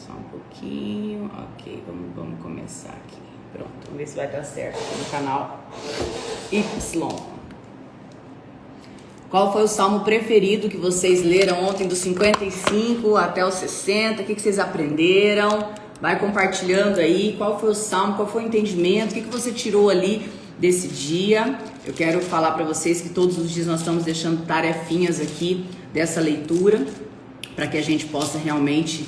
Só um pouquinho. Ok, vamos começar aqui. Pronto, vamos ver se vai dar certo aqui no canal Y. Qual foi o salmo preferido que vocês leram ontem, dos 55 até os 60? O que vocês aprenderam? Vai compartilhando aí. Qual foi o salmo? Qual foi o entendimento? O que você tirou ali desse dia? Eu quero falar para vocês que todos os dias nós estamos deixando tarefinhas aqui dessa leitura, para que a gente possa realmente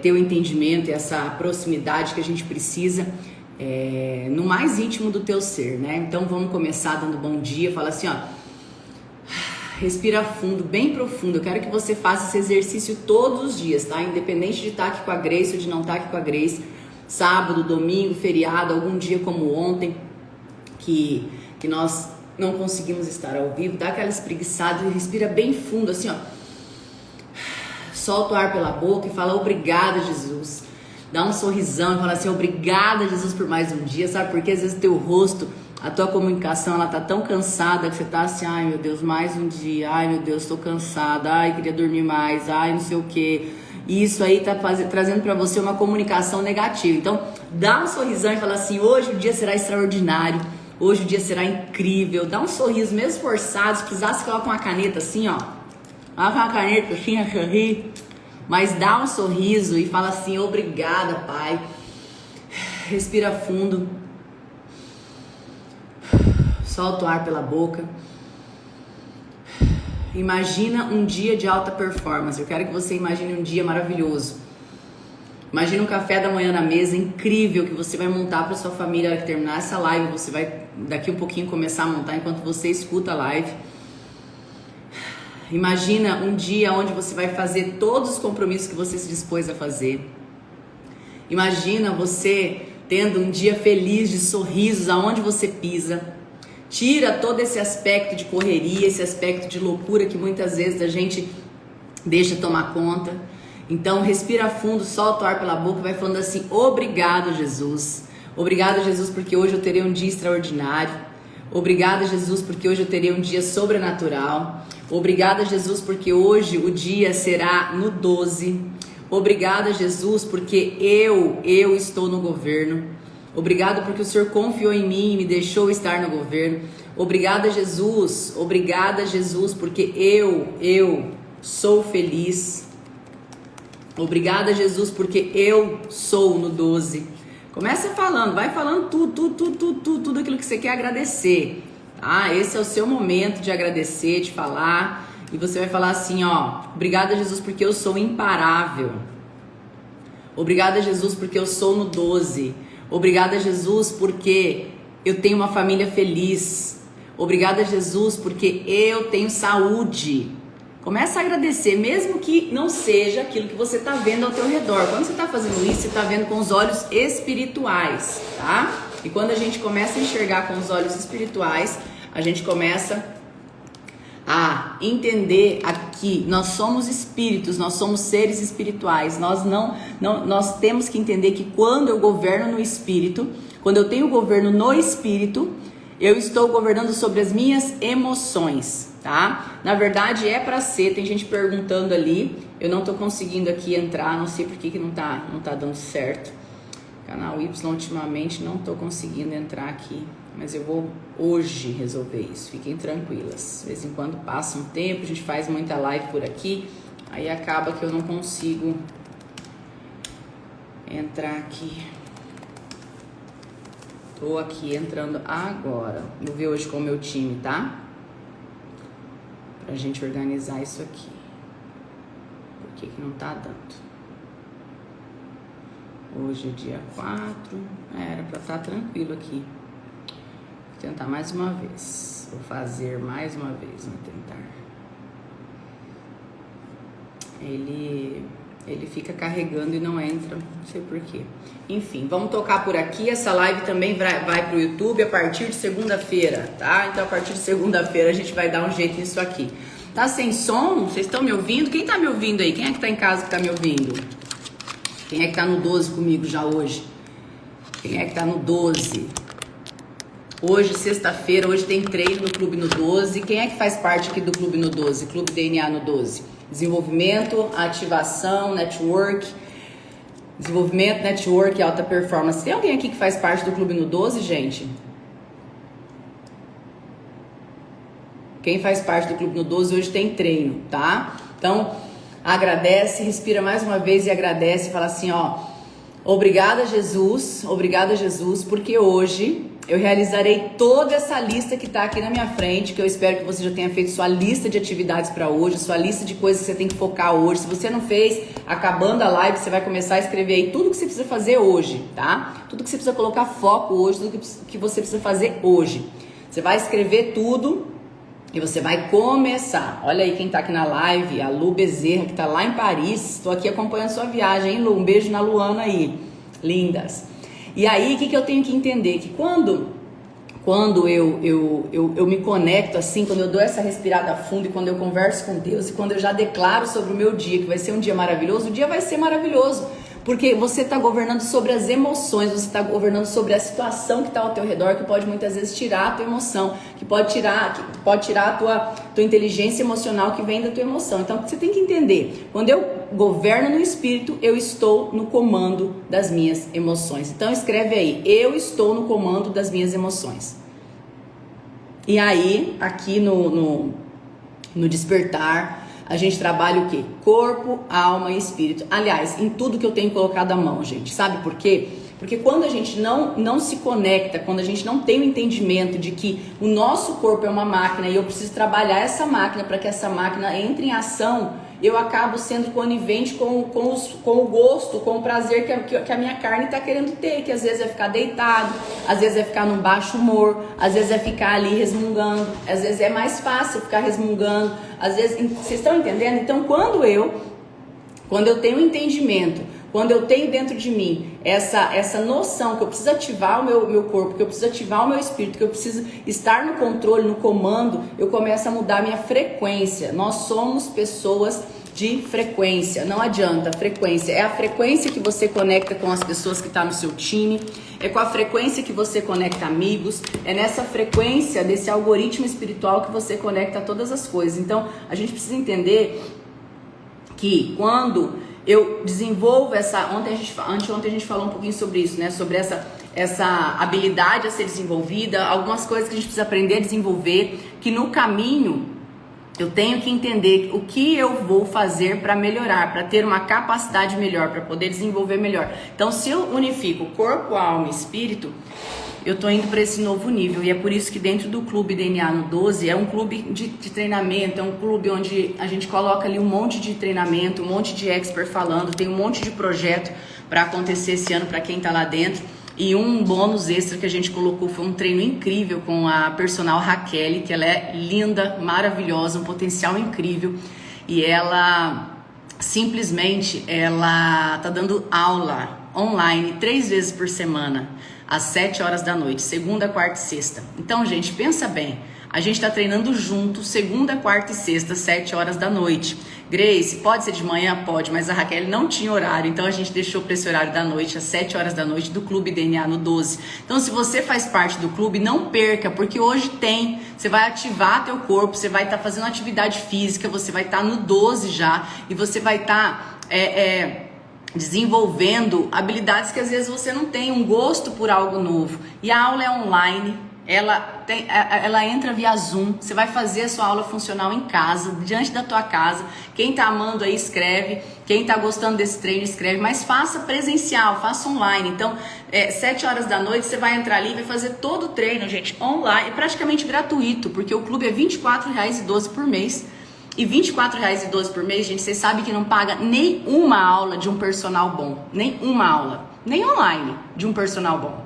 ter o entendimento e essa proximidade que a gente precisa no mais íntimo do teu ser, né? Então vamos começar dando bom dia. Fala assim, ó, respira fundo, bem profundo. Eu quero que você faça esse exercício todos os dias, tá? Independente de estar aqui com a Grace ou de não estar aqui com a Grace, sábado, domingo, feriado, algum dia como ontem, que nós não conseguimos estar ao vivo, dá aquela espreguiçada e respira bem fundo, assim, ó. Solta o ar pela boca e fala obrigada, Jesus. Dá um sorrisão e fala assim, obrigada, Jesus, por mais um dia, sabe? Porque às vezes o teu rosto, a tua comunicação, ela tá tão cansada que você tá assim, ai meu Deus, mais um dia, ai meu Deus, tô cansada, ai queria dormir mais, ai não sei o que. E isso aí tá trazendo para você uma comunicação negativa. Então, dá um sorrisão e fala assim, hoje o dia será extraordinário, hoje o dia será incrível. Dá um sorriso, mesmo forçado, se precisar, você coloca uma caneta assim, ó. Coloca uma caneta assim, a sorrir. Mas dá um sorriso e fala assim, obrigada, Pai. Respira fundo. Solta o ar pela boca. Imagina um dia de alta performance. Eu quero que você imagine um dia maravilhoso. Imagina um café da manhã na mesa incrível que você vai montar para sua família. Na hora que terminar essa live, você vai daqui um pouquinho começar a montar enquanto você escuta a live. Imagina um dia onde você vai fazer todos os compromissos que você se dispôs a fazer. Imagina você tendo um dia feliz de sorrisos aonde você pisa. Tira todo esse aspecto de correria, esse aspecto de loucura que muitas vezes a gente deixa tomar conta. Então respira fundo, solta o ar pela boca e vai falando assim, obrigado, Jesus. Obrigado, Jesus, porque hoje eu terei um dia extraordinário. Obrigado, Jesus, porque hoje eu terei um dia sobrenatural. Obrigada, Jesus, porque hoje o dia será no 12. Obrigada, Jesus, porque eu estou no governo. Obrigado porque o Senhor confiou em mim e me deixou estar no governo. Obrigada, Jesus, porque eu sou feliz. Obrigada, Jesus, porque eu sou no 12. Começa falando, vai falando tudo aquilo que você quer agradecer. Ah, esse é o seu momento de agradecer, de falar. E você vai falar assim, ó, obrigada, Jesus, porque eu sou imparável. Obrigada, Jesus, porque eu sou no 12. Obrigada, Jesus, porque eu tenho uma família feliz. Obrigada, Jesus, porque eu tenho saúde. Começa a agradecer, mesmo que não seja aquilo que você está vendo ao teu redor. Quando você está fazendo isso, você está vendo com os olhos espirituais, tá? E quando a gente começa a enxergar com os olhos espirituais, a gente começa a entender aqui, nós somos espíritos, nós somos seres espirituais. Nós temos que entender que quando eu governo no espírito, quando eu tenho governo no espírito, eu estou governando sobre as minhas emoções, tá? Na verdade é para ser, tem gente perguntando ali, eu não tô conseguindo aqui entrar, não sei por que não tá dando certo. Canal Y ultimamente não tô conseguindo entrar aqui, mas eu vou hoje resolver isso, fiquem tranquilas. De vez em quando passa um tempo, a gente faz muita live por aqui, aí acaba que eu não consigo entrar aqui. Tô aqui entrando agora. Vou ver hoje com o meu time, tá? Pra gente organizar isso aqui. Por que não tá dando? Hoje é dia 4. Era pra estar tranquilo aqui. Vou tentar mais uma vez. Vou fazer mais uma vez, vou tentar. Ele fica carregando e não entra, não sei porquê. Enfim, vamos tocar por aqui. Essa live também vai pro YouTube a partir de segunda-feira, tá? Então a partir de segunda-feira a gente vai dar um jeito nisso aqui. Tá sem som? Vocês estão me ouvindo? Quem tá me ouvindo aí? Quem é que tá em casa que tá me ouvindo? Quem é que tá no 12 comigo já hoje? Quem é que tá no 12? Hoje, sexta-feira, hoje tem treino no Clube no 12. Quem é que faz parte aqui do Clube no 12? Clube DNA no 12. Desenvolvimento, ativação, network, Desenvolvimento, network, alta performance. Tem alguém aqui que faz parte do Clube no 12, gente? Quem faz parte do Clube no 12 hoje tem treino, tá? Então, agradece, respira mais uma vez e agradece. Fala assim, ó, obrigada Jesus, porque hoje eu realizarei toda essa lista que tá aqui na minha frente, que eu espero que você já tenha feito sua lista de atividades para hoje, sua lista de coisas que você tem que focar hoje. Se você não fez, acabando a live, você vai começar a escrever aí tudo que você precisa fazer hoje, tá? Tudo que você precisa colocar foco hoje, tudo que você precisa fazer hoje. Você vai escrever tudo e você vai começar. Olha aí quem tá aqui na live, a Lu Bezerra, que tá lá em Paris. Tô aqui acompanhando sua viagem, hein, Lu? Um beijo na Luana aí. Lindas. E aí, o que eu tenho que entender? Que quando eu me conecto assim, quando eu dou essa respirada fundo e quando eu converso com Deus e quando eu já declaro sobre o meu dia, que vai ser um dia maravilhoso, o dia vai ser maravilhoso. Porque você está governando sobre as emoções, você está governando sobre a situação que está ao teu redor, que pode muitas vezes tirar a tua emoção, que pode tirar a tua inteligência emocional que vem da tua emoção. Então, você tem que entender, quando eu governo no espírito, eu estou no comando das minhas emoções. Então, escreve aí, eu estou no comando das minhas emoções. E aí, aqui no despertar, a gente trabalha o quê? Corpo, alma e espírito. Aliás, em tudo que eu tenho colocado a mão, gente. Sabe por quê? Porque quando a gente não se conecta, quando a gente não tem o entendimento de que o nosso corpo é uma máquina e eu preciso trabalhar essa máquina para que essa máquina entre em ação, eu acabo sendo conivente com o gosto, com o prazer que a minha carne está querendo ter, que às vezes é ficar deitado, às vezes é ficar num baixo humor, às vezes é ficar ali resmungando, às vezes é mais fácil ficar resmungando, às vezes, vocês estão entendendo? Então quando eu tenho entendimento, quando eu tenho dentro de mim essa noção que eu preciso ativar o meu corpo, que eu preciso ativar o meu espírito, que eu preciso estar no controle, no comando, eu começo a mudar a minha frequência. Nós somos pessoas de frequência, não adianta, frequência. É a frequência que você conecta com as pessoas que estão no seu time, é com a frequência que você conecta amigos, é nessa frequência desse algoritmo espiritual que você conecta todas as coisas. Então, a gente precisa entender que quando eu desenvolvo anteontem a gente falou um pouquinho sobre isso, né? Sobre essa habilidade a ser desenvolvida, algumas coisas que a gente precisa aprender a desenvolver, que no caminho eu tenho que entender o que eu vou fazer para melhorar, para ter uma capacidade melhor, para poder desenvolver melhor. Então, se eu unifico corpo, alma e espírito, eu tô indo para esse novo nível. E é por isso que dentro do Clube DNA no 12 é um clube de treinamento, é um clube onde a gente coloca ali um monte de treinamento, um monte de expert falando, tem um monte de projeto para acontecer esse ano para quem tá lá dentro. E um bônus extra que a gente colocou foi um treino incrível com a personal Raquel, que ela é linda, maravilhosa, um potencial incrível. E ela simplesmente, ela tá dando aula online 3 vezes por semana, às 7 horas da noite, segunda, quarta e sexta. Então, gente, pensa bem, a gente tá treinando junto, segunda, quarta e sexta, 7 horas da noite. Grace, pode ser de manhã? Pode, mas a Raquel não tinha horário, então a gente deixou para esse horário da noite, às 7 horas da noite, do Clube DNA no 12. Então, se você faz parte do clube, não perca, porque hoje tem, você vai ativar teu corpo, você vai estar fazendo atividade física, você vai estar no 12 já, e você vai estar desenvolvendo habilidades que às vezes você não tem, um gosto por algo novo. E a aula é online. Ela entra via Zoom, você vai fazer a sua aula funcional em casa, diante da tua casa. Quem tá amando aí, escreve. Quem tá gostando desse treino, escreve. Mas faça presencial, faça online. Então, 7 horas da noite, você vai entrar ali e vai fazer todo o treino, gente, online. É praticamente gratuito, porque o clube é R$ 24,12 por mês. E R$ 24,12 por mês, gente, vocês sabem que não paga nenhuma aula de um personal bom. Nenhuma aula. Nem online de um personal bom.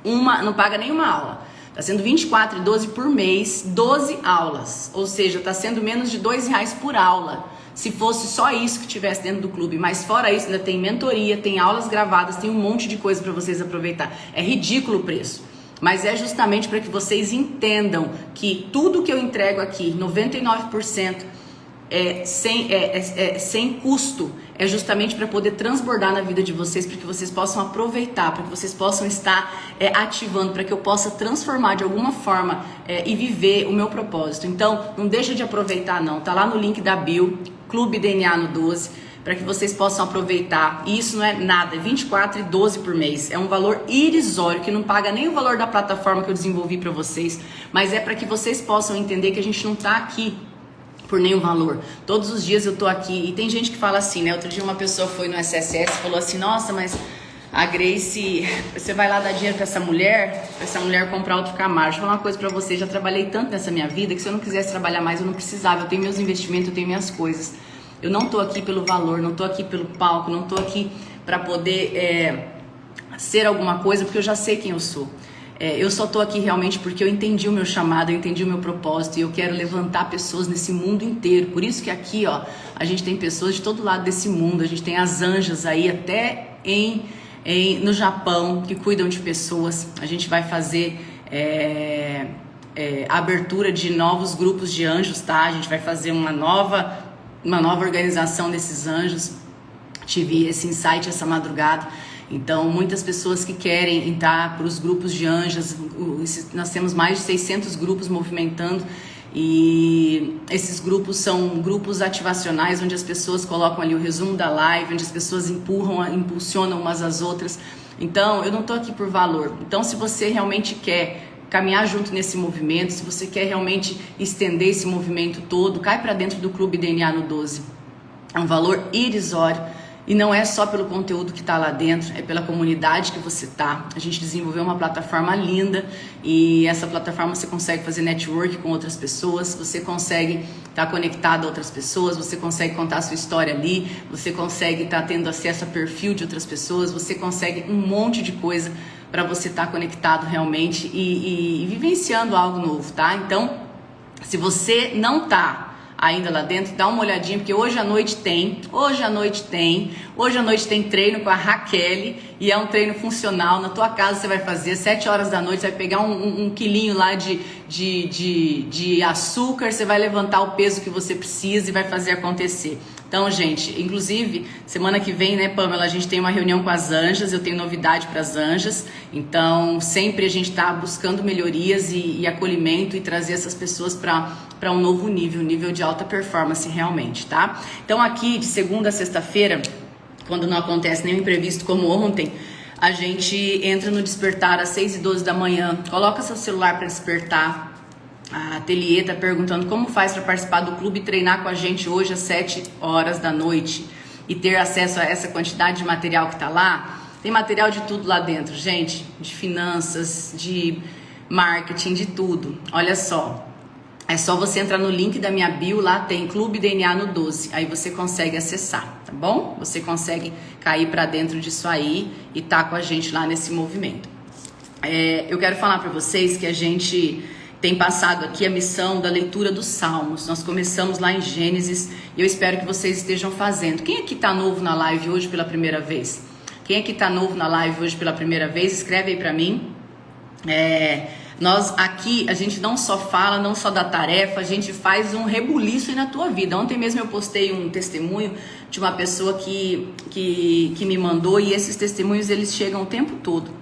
Não paga nenhuma aula. Tá sendo R$ 24,12 por mês, 12 aulas. Ou seja, tá sendo menos de R$2 por aula. Se fosse só isso que tivesse dentro do clube. Mas fora isso, ainda tem mentoria, tem aulas gravadas, tem um monte de coisa para vocês aproveitar. É ridículo o preço. Mas é justamente para que vocês entendam que tudo que eu entrego aqui, 99%, sem custo, é justamente para poder transbordar na vida de vocês, para que vocês possam aproveitar, para que vocês possam estar ativando, para que eu possa transformar de alguma forma e viver o meu propósito. Então, não deixa de aproveitar não, tá lá no link da bio, Clube DNA no 12, para que vocês possam aproveitar. E isso não é nada, é R$24,12 por mês. É um valor irrisório, que não paga nem o valor da plataforma que eu desenvolvi para vocês, mas é para que vocês possam entender que a gente não tá aqui por nenhum valor. Todos os dias eu tô aqui, e tem gente que fala assim, né? Outro dia uma pessoa foi no SSS e falou assim, nossa, mas a Grace, você vai lá dar dinheiro pra essa mulher comprar outro Camaro. Deixa eu falar uma coisa pra você, já trabalhei tanto nessa minha vida que se eu não quisesse trabalhar mais, eu não precisava. Eu tenho meus investimentos, eu tenho minhas coisas. Eu não tô aqui pelo valor, não tô aqui pelo palco, não tô aqui pra poder ser alguma coisa, porque eu já sei quem eu sou. Eu só tô aqui realmente porque eu entendi o meu chamado, eu entendi o meu propósito e eu quero levantar pessoas nesse mundo inteiro. Por isso que aqui, ó, a gente tem pessoas de todo lado desse mundo. A gente tem as anjas aí até no Japão que cuidam de pessoas. A gente vai fazer abertura de novos grupos de anjos, tá? A gente vai fazer uma nova organização desses anjos. Tive esse insight essa madrugada. Então, muitas pessoas que querem entrar para os grupos de anjos, nós temos mais de 600 grupos movimentando, e esses grupos são grupos ativacionais, onde as pessoas colocam ali o resumo da live, onde as pessoas impulsionam umas às outras. Então, eu não estou aqui por valor. Então, se você realmente quer caminhar junto nesse movimento, se você quer realmente estender esse movimento todo, cai para dentro do Clube DNA no 12. É um valor irrisório. E não é só pelo conteúdo que está lá dentro, é pela comunidade que você tá. A gente desenvolveu uma plataforma linda e essa plataforma você consegue fazer network com outras pessoas, você consegue estar conectado a outras pessoas, você consegue contar a sua história ali, você consegue estar tendo acesso a perfil de outras pessoas, você consegue um monte de coisa para você estar conectado realmente e vivenciando algo novo, tá? Então, se você não tá ainda lá dentro, dá uma olhadinha, porque hoje à noite tem treino com a Raquel, e é um treino funcional. Na tua casa você vai fazer, 7 horas da noite, você vai pegar um quilinho lá de açúcar, você vai levantar o peso que você precisa e vai fazer acontecer. Então, gente, inclusive, semana que vem, né, Pamela, a gente tem uma reunião com as anjas, eu tenho novidade para as anjas, então sempre a gente está buscando melhorias e acolhimento e trazer essas pessoas para um novo nível de alta performance realmente, tá? Então aqui, de segunda a sexta-feira, quando não acontece nenhum imprevisto como ontem, a gente entra no despertar às 6h12 da manhã, coloca seu celular para despertar. A Ateliê tá perguntando como faz para participar do clube e treinar com a gente hoje às 7 horas da noite e ter acesso a essa quantidade de material que tá lá. Tem material de tudo lá dentro, gente, de finanças, de marketing, de tudo. Olha só, é só você entrar no link da minha bio, lá tem Clube DNA no 12, aí você consegue acessar, tá bom? Você consegue cair para dentro disso aí e tá com a gente lá nesse movimento. Eu quero falar para vocês que a gente tem passado aqui a missão da leitura dos Salmos. Nós começamos lá em Gênesis e eu espero que vocês estejam fazendo. Quem aqui tá novo na live hoje pela primeira vez? Quem aqui tá novo na live hoje pela primeira vez, escreve aí pra mim. Nós aqui, a gente não só fala, não só dá tarefa, a gente faz um rebuliço aí na tua vida. Ontem mesmo eu postei um testemunho de uma pessoa que me mandou, e esses testemunhos eles chegam o tempo todo.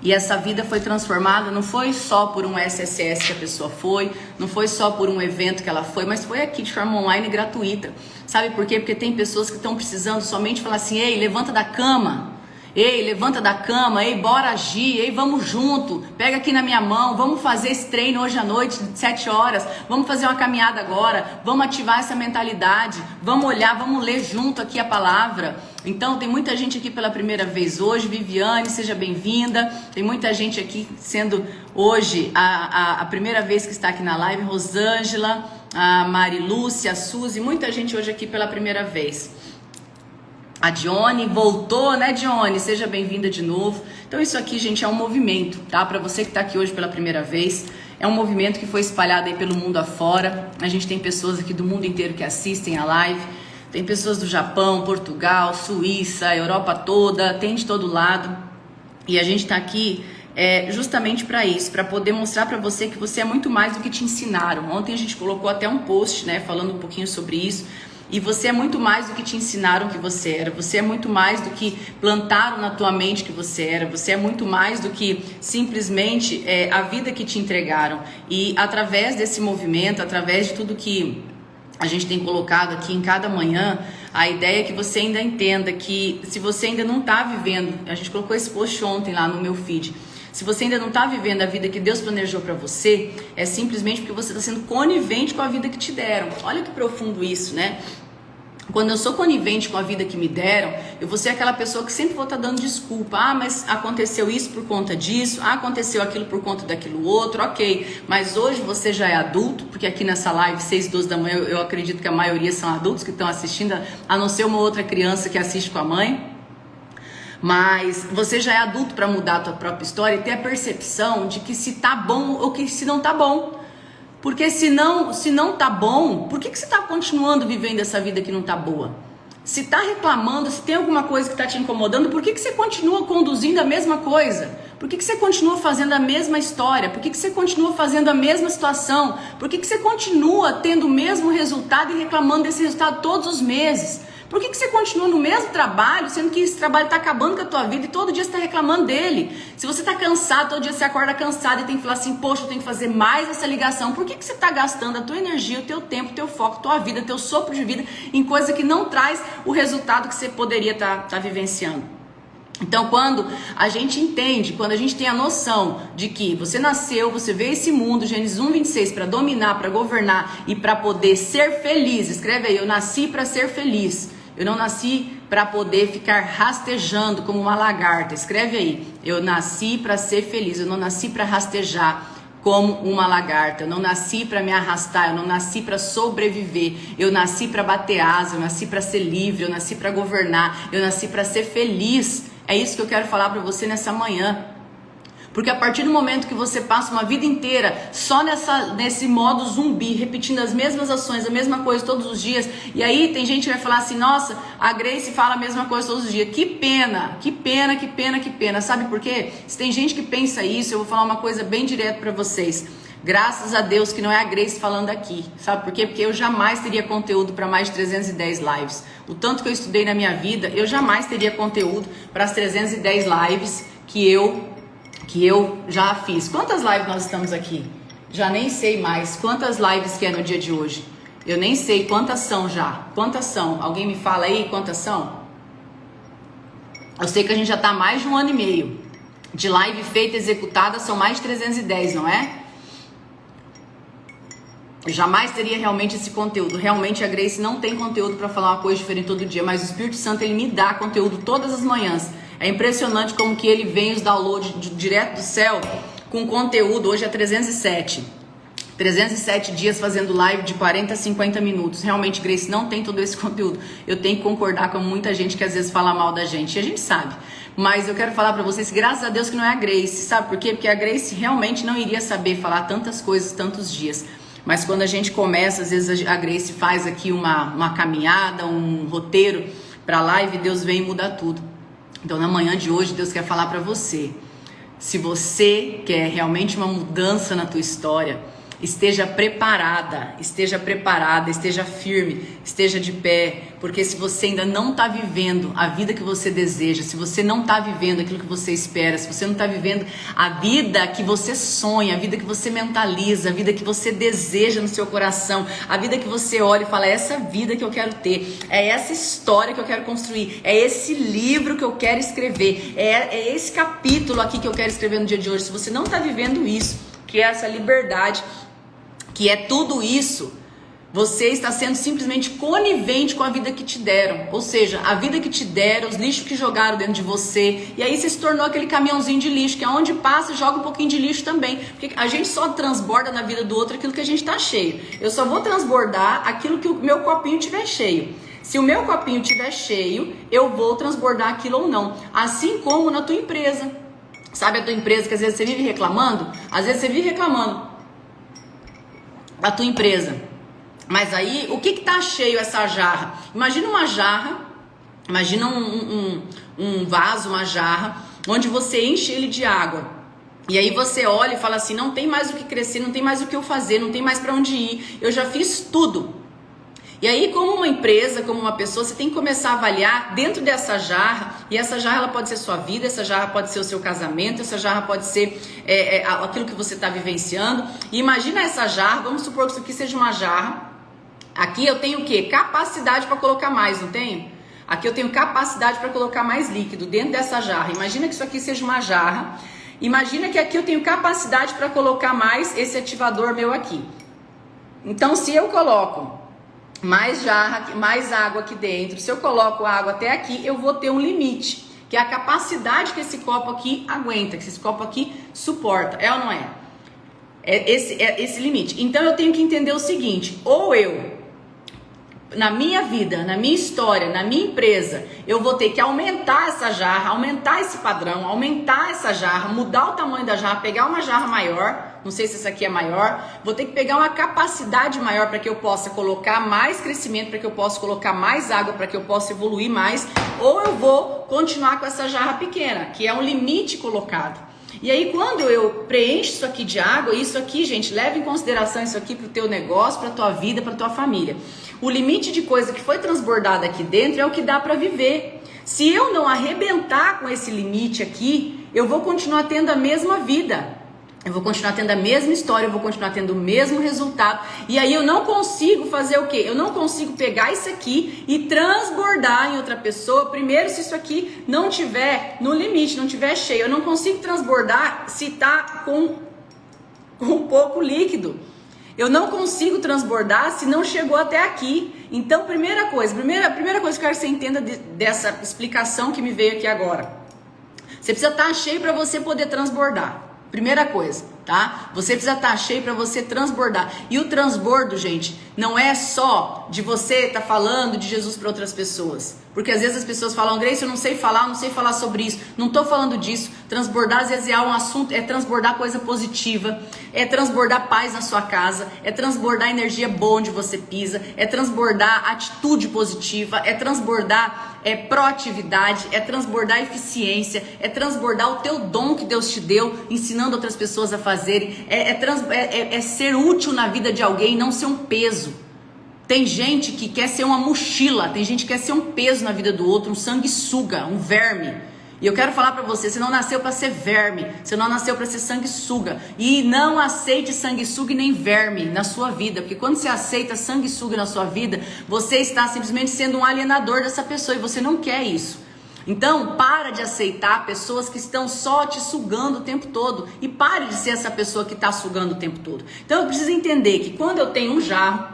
E essa vida foi transformada, não foi só por um SSS que a pessoa foi, não foi só por um evento que ela foi, mas foi aqui de forma online gratuita. Sabe por quê? Porque tem pessoas que estão precisando somente falar assim, ei, levanta da cama. Ei, levanta da cama, ei, bora agir, ei, vamos junto, pega aqui na minha mão, vamos fazer esse treino hoje à noite, 7 horas, vamos fazer uma caminhada agora, vamos ativar essa mentalidade, vamos olhar, vamos ler junto aqui a palavra. Então, tem muita gente aqui pela primeira vez hoje. Viviane, seja bem-vinda. Tem muita gente aqui sendo hoje a primeira vez que está aqui na live. Rosângela, a Mari Lúcia, a Suzy, muita gente hoje aqui pela primeira vez. A Dione voltou, né, Dione? Seja bem-vinda de novo. Então isso aqui, gente, é um movimento, tá? Para você que tá aqui hoje pela primeira vez, é um movimento que foi espalhado aí pelo mundo afora. A gente tem pessoas aqui do mundo inteiro que assistem a live. Tem pessoas do Japão, Portugal, Suíça, Europa toda, tem de todo lado. E a gente tá aqui justamente para isso, para poder mostrar para você que você é muito mais do que te ensinaram. Ontem a gente colocou até um post, né, falando um pouquinho sobre isso. E você é muito mais do que te ensinaram que você era. Você é muito mais do que plantaram na tua mente que você era. Você é muito mais do que simplesmente a vida que te entregaram. E através desse movimento, através de tudo que a gente tem colocado aqui em cada manhã, a ideia é que você ainda entenda que se você ainda não está vivendo, a gente colocou esse post ontem lá no meu feed, se você ainda não está vivendo a vida que Deus planejou para você, é simplesmente porque você está sendo conivente com a vida que te deram. Olha que profundo isso, né? Quando eu sou conivente com a vida que me deram, eu vou ser aquela pessoa que sempre vou estar dando desculpa. Ah, mas aconteceu isso por conta disso. Ah, aconteceu aquilo por conta daquilo outro. Ok, mas hoje você já é adulto, porque aqui nessa live, 6h12 da manhã, eu acredito que a maioria são adultos que estão assistindo, a não ser uma outra criança que assiste com a mãe. Mas você já é adulto para mudar a tua própria história e ter a percepção de que se tá bom ou que se não tá bom. Porque se não tá bom, por que você tá continuando vivendo essa vida que não tá boa? Se tá reclamando, se tem alguma coisa que tá te incomodando, por que você continua conduzindo a mesma coisa? Por que você continua fazendo a mesma história? Por que você continua fazendo a mesma situação? Por que você continua tendo o mesmo resultado e reclamando desse resultado todos os meses? Por que você continua no mesmo trabalho, sendo que esse trabalho está acabando com a tua vida e todo dia você está reclamando dele? Se você está cansado, todo dia você acorda cansado e tem que falar assim, poxa, eu tenho que fazer mais essa ligação. Por que você está gastando a tua energia, o teu tempo, o teu foco, a tua vida, o teu sopro de vida em coisa que não traz o resultado que você poderia estar vivenciando? Então, quando a gente entende, quando a gente tem a noção de que você nasceu, você veio esse mundo, Gênesis 1:26, para dominar, para governar e para poder ser feliz. Escreve aí, eu nasci para ser feliz. Eu não nasci para poder ficar rastejando como uma lagarta. Escreve aí, eu nasci para ser feliz. Eu não nasci para rastejar como uma lagarta. Eu não nasci para me arrastar. Eu não nasci para sobreviver. Eu nasci para bater asa. Eu nasci para ser livre. Eu nasci para governar. Eu nasci para ser feliz. É isso que eu quero falar para você nessa manhã. Porque a partir do momento que você passa uma vida inteira só nesse modo zumbi, repetindo as mesmas ações, a mesma coisa todos os dias, e aí tem gente que vai falar assim, nossa, a Grace fala a mesma coisa todos os dias. Que pena, que pena, que pena, que pena. Sabe por quê? Se tem gente que pensa isso, eu vou falar uma coisa bem direta para vocês. Graças a Deus que não é a Grace falando aqui. Sabe por quê? Porque eu jamais teria conteúdo para mais de 310 lives. O tanto que eu estudei na minha vida, eu jamais teria conteúdo para as 310 lives que eu já fiz. Quantas lives nós estamos aqui? Já nem sei mais quantas lives que é no dia de hoje. Eu nem sei quantas são já. Quantas são? Alguém me fala aí quantas são? Eu sei que a gente já está há mais de 1 ano e meio. De live feita, executada, são mais de 310, não é? Eu jamais teria realmente esse conteúdo. Realmente a Grace não tem conteúdo para falar uma coisa diferente todo dia, mas o Espírito Santo, ele me dá conteúdo todas as manhãs. É impressionante como que ele vem os downloads direto do céu com conteúdo. Hoje é 307 dias fazendo live de 40 a 50 minutos. Realmente, Grace não tem todo esse conteúdo. Eu tenho que concordar com muita gente que às vezes fala mal da gente. E a gente sabe. Mas eu quero falar pra vocês, graças a Deus que não é a Grace. Sabe por quê? Porque a Grace realmente não iria saber falar tantas coisas, tantos dias. Mas quando a gente começa, às vezes a Grace faz aqui uma caminhada, um roteiro pra live, Deus vem e muda tudo. Então, na manhã de hoje, Deus quer falar para você. Se você quer realmente uma mudança na tua história, esteja preparada, esteja firme, esteja de pé. Porque se você ainda não está vivendo a vida que você deseja, se você não está vivendo aquilo que você espera, se você não está vivendo a vida que você sonha, a vida que você mentaliza, a vida que você deseja no seu coração, a vida que você olha e fala, é essa vida que eu quero ter, é essa história que eu quero construir, é esse livro que eu quero escrever, é esse capítulo aqui que eu quero escrever no dia de hoje. Se você não está vivendo isso, que é essa liberdade, que é tudo isso, você está sendo simplesmente conivente com a vida que te deram. Ou seja, a vida que te deram, os lixos que jogaram dentro de você. E aí você se tornou aquele caminhãozinho de lixo, que aonde passa joga um pouquinho de lixo também. Porque a gente só transborda na vida do outro aquilo que a gente está cheio. Eu só vou transbordar aquilo que o meu copinho tiver cheio. Se o meu copinho estiver cheio, eu vou transbordar aquilo ou não. Assim como na tua empresa. Sabe a tua empresa que às vezes você vive reclamando? Às vezes você vive reclamando da tua empresa. Mas aí, o que tá cheio essa jarra? Imagina uma jarra, imagina um vaso, uma jarra, onde você enche ele de água. E aí você olha e fala assim, não tem mais o que crescer, não tem mais o que eu fazer, não tem mais para onde ir, eu já fiz tudo. E aí, como uma empresa, como uma pessoa, você tem que começar a avaliar dentro dessa jarra, e essa jarra ela pode ser sua vida, essa jarra pode ser o seu casamento, essa jarra pode ser aquilo que você está vivenciando. E imagina essa jarra, vamos supor que isso aqui seja uma jarra Aqui eu tenho o quê? Capacidade para colocar mais, não tenho? Aqui eu tenho capacidade para colocar mais líquido dentro dessa jarra. Imagina que isso aqui seja uma jarra. Imagina que aqui eu tenho capacidade para colocar mais esse ativador meu aqui. Então, se eu coloco mais jarra, mais água aqui dentro, se eu coloco água até aqui, eu vou ter um limite, que é a capacidade que esse copo aqui aguenta, que esse copo aqui suporta. É ou não é? É esse limite. Então, eu tenho que entender o seguinte, ou eu, na minha vida, na minha história, na minha empresa, eu vou ter que aumentar essa jarra, aumentar esse padrão, aumentar essa jarra, mudar o tamanho da jarra, pegar uma jarra maior, não sei se essa aqui é maior, vou ter que pegar uma capacidade maior para que eu possa colocar mais crescimento, para que eu possa colocar mais água, para que eu possa evoluir mais, ou eu vou continuar com essa jarra pequena, que é um limite colocado. E aí quando eu preencho isso aqui de água, isso aqui, gente, leva em consideração isso aqui para o teu negócio, para a tua vida, para a tua família. O limite de coisa que foi transbordada aqui dentro é o que dá para viver. Se eu não arrebentar com esse limite aqui, eu vou continuar tendo a mesma vida. Eu vou continuar tendo a mesma história, eu vou continuar tendo o mesmo resultado. E aí eu não consigo fazer o quê? Eu não consigo pegar isso aqui e transbordar em outra pessoa. Primeiro, se isso aqui não tiver no limite, não tiver cheio. Eu não consigo transbordar se tá com pouco líquido. Eu não consigo transbordar se não chegou até aqui. Então, primeira coisa que eu quero que você entenda dessa explicação que me veio aqui agora. Você precisa estar cheio para você poder transbordar. Primeira coisa, tá? Você precisa estar cheio para você transbordar. E o transbordo, gente, não é só de você estar falando de Jesus para outras pessoas. Porque às vezes as pessoas falam, Grace, eu não sei falar sobre isso. Não estou falando disso. Transbordar às vezes é um assunto, é transbordar coisa positiva, é transbordar paz na sua casa, é transbordar energia boa onde você pisa, é transbordar atitude positiva, é transbordar proatividade, é transbordar eficiência, é transbordar o teu dom que Deus te deu, ensinando outras pessoas a fazerem, é ser útil na vida de alguém, não ser um peso. Tem gente que quer ser uma mochila, tem gente que quer ser um peso na vida do outro, um sanguessuga, um verme. E eu quero falar pra você, você não nasceu pra ser verme, você não nasceu pra ser sanguessuga. E não aceite sanguessuga e nem verme na sua vida, porque quando você aceita sanguessuga na sua vida, você está simplesmente sendo um alienador dessa pessoa e você não quer isso. Então, para de aceitar pessoas que estão só te sugando o tempo todo. E pare de ser essa pessoa que está sugando o tempo todo. Então, eu preciso entender que quando eu tenho um jarro,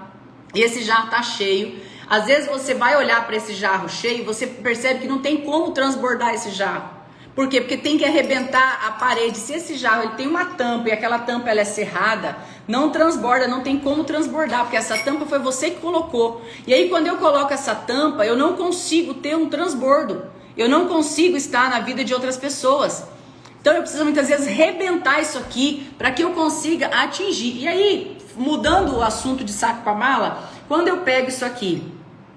e esse jarro está cheio, às vezes você vai olhar para esse jarro cheio e você percebe que não tem como transbordar esse jarro. Por quê? Porque tem que arrebentar a parede. Se esse jarro ele tem uma tampa e aquela tampa ela é cerrada, não transborda, não tem como transbordar, porque essa tampa foi você que colocou. E aí quando eu coloco essa tampa, eu não consigo ter um transbordo. Eu não consigo estar na vida de outras pessoas. Então eu preciso muitas vezes arrebentar isso aqui para que eu consiga atingir. E aí, mudando o assunto de saco para mala, quando eu pego isso aqui,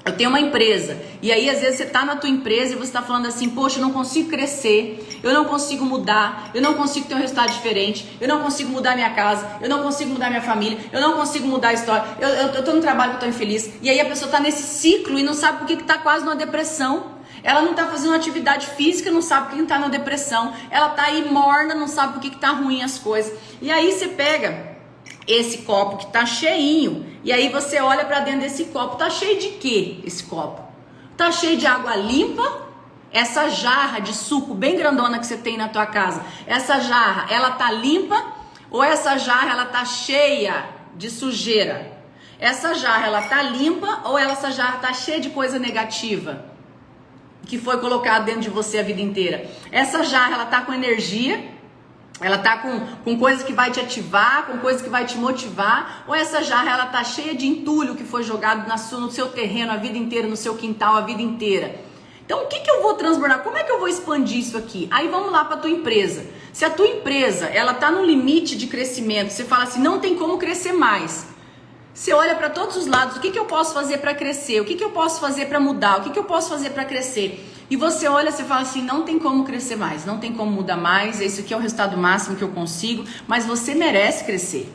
eu tenho uma empresa, e aí às vezes você está na tua empresa e você está falando assim, poxa, eu não consigo crescer, eu não consigo mudar, eu não consigo ter um resultado diferente, eu não consigo mudar minha casa, eu não consigo mudar minha família, eu não consigo mudar a história, eu estou no trabalho que eu estou infeliz, e aí a pessoa está nesse ciclo e não sabe por que está quase numa depressão. Ela não está fazendo atividade física, não sabe por que está na depressão, ela está aí morna, não sabe por que está ruim as coisas. E aí você pega esse copo que tá cheinho, e aí você olha para dentro desse copo, tá cheio de quê esse copo? Tá cheio de água limpa? Essa jarra de suco bem grandona que você tem na tua casa, essa jarra, ela tá limpa? Ou essa jarra, ela tá cheia de sujeira? Essa jarra, ela tá limpa ou essa jarra tá cheia de coisa negativa que foi colocado dentro de você a vida inteira? Essa jarra, ela tá com energia? Ela tá com coisa que vai te ativar, com coisa que vai te motivar? Ou essa jarra, ela tá cheia de entulho que foi jogado no seu terreno a vida inteira, no seu quintal a vida inteira? Então, o que eu vou transbordar? Como é que eu vou expandir isso aqui? Aí vamos lá para a tua empresa. Se a tua empresa, ela tá no limite de crescimento, você fala assim, não tem como crescer mais. Você olha para todos os lados, o que eu posso fazer para crescer? O que eu posso fazer para mudar? O que eu posso fazer para crescer? E você olha, você fala assim, não tem como crescer mais, não tem como mudar mais, esse aqui é o resultado máximo que eu consigo, mas você merece crescer.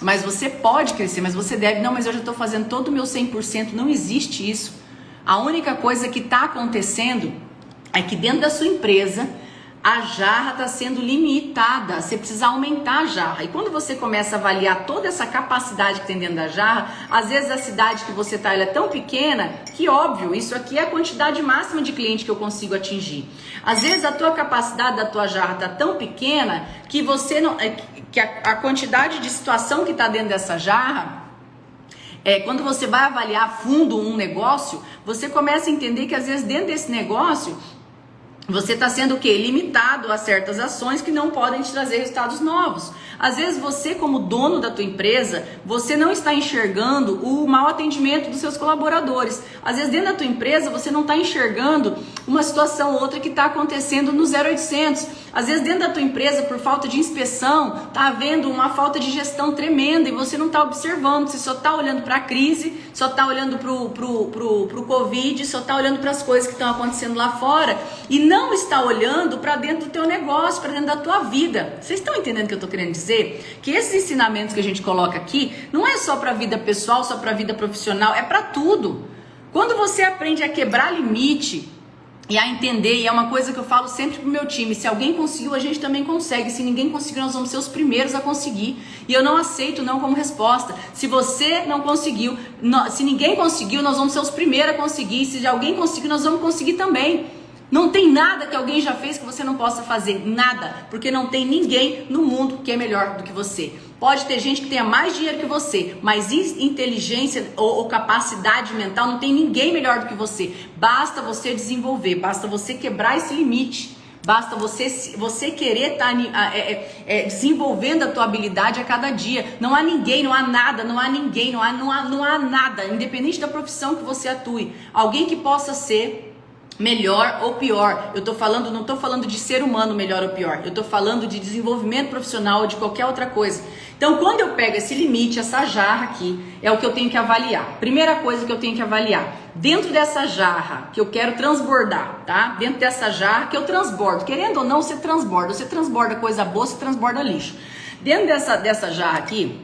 Mas você pode crescer, mas você deve, não, mas eu já estou fazendo todo o meu 100%, não existe isso. A única coisa que está acontecendo é que dentro da sua empresa, a jarra está sendo limitada, você precisa aumentar a jarra. E quando você começa a avaliar toda essa capacidade que tem dentro da jarra, às vezes a cidade que você está, ela é tão pequena que, óbvio, isso aqui é a quantidade máxima de cliente que eu consigo atingir. Às vezes a tua capacidade da tua jarra está tão pequena que você não, que a quantidade de situação que está dentro dessa jarra, quando você vai avaliar a fundo um negócio, você começa a entender que às vezes dentro desse negócio você está sendo o quê? Limitado a certas ações que não podem te trazer resultados novos. Às vezes você, como dono da tua empresa, você não está enxergando o mau atendimento dos seus colaboradores. Às vezes dentro da tua empresa você não está enxergando uma situação ou outra que está acontecendo no 0800. Às vezes dentro da tua empresa, por falta de inspeção, está havendo uma falta de gestão tremenda e você não está observando. Você só está olhando para a crise, só está olhando para o Covid, só está olhando para as coisas que estão acontecendo lá fora e não está olhando para dentro do teu negócio, para dentro da tua vida. Vocês estão entendendo o que eu estou querendo dizer? Que esses ensinamentos que a gente coloca aqui não é só para a vida pessoal, só para a vida profissional, é para tudo. Quando você aprende a quebrar limite e a entender, e é uma coisa que eu falo sempre pro meu time, se alguém conseguiu, a gente também consegue. Se ninguém conseguiu, nós vamos ser os primeiros a conseguir. E eu não aceito não como resposta. Se você não conseguiu, se ninguém conseguiu, nós vamos ser os primeiros a conseguir. Se alguém conseguiu, nós vamos conseguir também. Não tem nada que alguém já fez que você não possa fazer, nada, porque não tem ninguém no mundo que é melhor do que você. Pode ter gente que tenha mais dinheiro que você, mas inteligência ou capacidade mental, não tem ninguém melhor do que você. Basta você desenvolver, basta você quebrar esse limite, basta você querer estar desenvolvendo a tua habilidade a cada dia. Não há ninguém, não há nada, não há ninguém, não há nada, independente da profissão que você atue, alguém que possa ser melhor ou pior. Eu tô falando, não tô falando de ser humano melhor ou pior. Eu tô falando de desenvolvimento profissional ou de qualquer outra coisa. Então, quando eu pego esse limite, essa jarra aqui, é o que eu tenho que avaliar. Primeira coisa que eu tenho que avaliar. Dentro dessa jarra que eu quero transbordar, tá? Dentro dessa jarra que eu transbordo. Querendo ou não, você transborda. Você transborda coisa boa, você transborda lixo. Dentro dessa jarra aqui,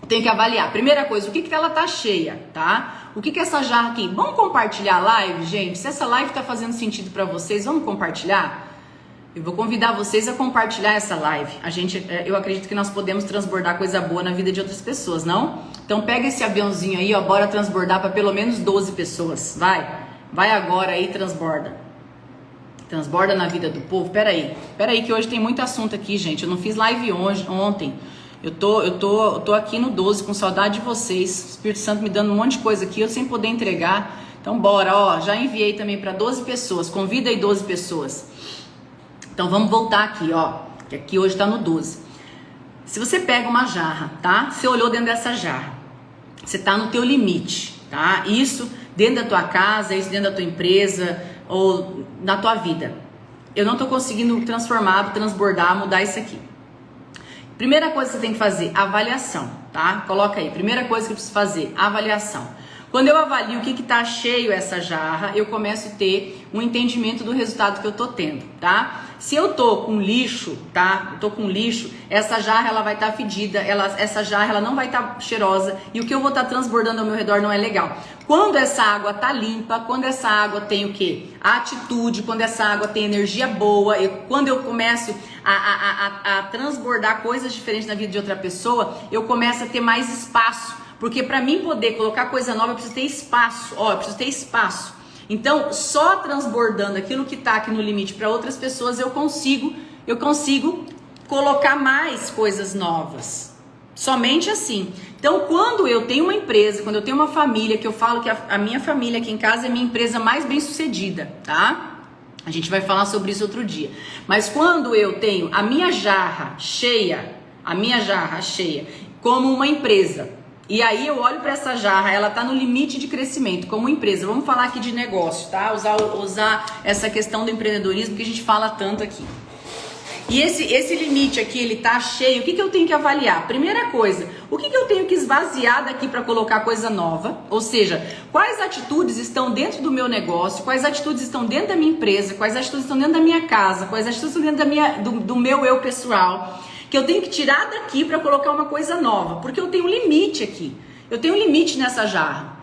tem que avaliar. Primeira coisa, o que ela tá cheia, tá? O que essa jarra aqui? Vamos compartilhar a live, gente? Se essa live tá fazendo sentido para vocês, vamos compartilhar? Eu vou convidar vocês a compartilhar essa live. Eu acredito que nós podemos transbordar coisa boa na vida de outras pessoas, não? Então pega esse aviãozinho aí, ó, bora transbordar para pelo menos 12 pessoas. Vai agora aí, transborda. Transborda na vida do povo. Pera aí que hoje tem muito assunto aqui, gente. Eu não fiz live ontem. Eu tô aqui no 12 com saudade de vocês. O Espírito Santo me dando um monte de coisa aqui, eu sem poder entregar. Então bora, ó, já enviei também para 12 pessoas. Convida aí 12 pessoas. Então vamos voltar aqui, ó, que aqui hoje tá no 12. Se você pega uma jarra, tá? Você olhou dentro dessa jarra. Você tá no teu limite, tá? Isso dentro da tua casa, isso dentro da tua empresa ou na tua vida. Eu não tô conseguindo transformar, transbordar, mudar isso aqui. Primeira coisa que você tem que fazer, avaliação, tá? Coloca aí, primeira coisa que eu preciso fazer, avaliação. Quando eu avalio o que tá cheio essa jarra, eu começo a ter um entendimento do resultado que eu tô tendo, tá? Se eu tô com lixo, tá? Eu tô com lixo, essa jarra ela vai estar fedida, essa jarra ela não vai estar cheirosa e o que eu vou estar transbordando ao meu redor não é legal. Quando essa água tá limpa, quando essa água tem o quê? A atitude, quando essa água tem energia boa, quando eu começo a transbordar coisas diferentes na vida de outra pessoa, eu começo a ter mais espaço. Porque para mim poder colocar coisa nova, eu preciso ter espaço. Ó, eu preciso ter espaço. Então, só transbordando aquilo que tá aqui no limite para outras pessoas, eu consigo colocar mais coisas novas. Somente assim. Então, quando eu tenho uma empresa, quando eu tenho uma família, que eu falo que a minha família aqui em casa é a minha empresa mais bem sucedida, tá? A gente vai falar sobre isso outro dia. Mas quando eu tenho a minha jarra cheia, como uma empresa, e aí eu olho para essa jarra, ela tá no limite de crescimento como empresa. Vamos falar aqui de negócio, tá? Usar essa questão do empreendedorismo que a gente fala tanto aqui. E esse limite aqui, ele tá cheio. O que eu tenho que avaliar? Primeira coisa, o que eu tenho que esvaziar daqui para colocar coisa nova? Ou seja, quais atitudes estão dentro do meu negócio? Quais atitudes estão dentro da minha empresa? Quais atitudes estão dentro da minha casa? Quais atitudes estão dentro do meu eu pessoal? Que eu tenho que tirar daqui para colocar uma coisa nova, porque eu tenho um limite aqui, eu tenho um limite nessa jarra.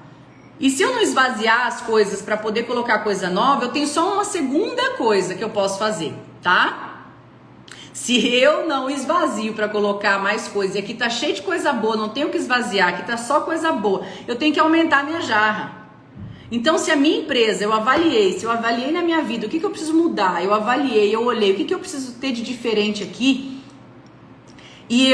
E se eu não esvaziar as coisas para poder colocar coisa nova, eu tenho só uma segunda coisa que eu posso fazer, tá? Se eu não esvazio para colocar mais coisa, e aqui tá cheio de coisa boa, não tenho que esvaziar, aqui tá só coisa boa, eu tenho que aumentar a minha jarra. Então, se a minha empresa, se eu avaliei na minha vida, o que eu preciso mudar, eu avaliei, eu olhei, o que eu preciso ter de diferente aqui, e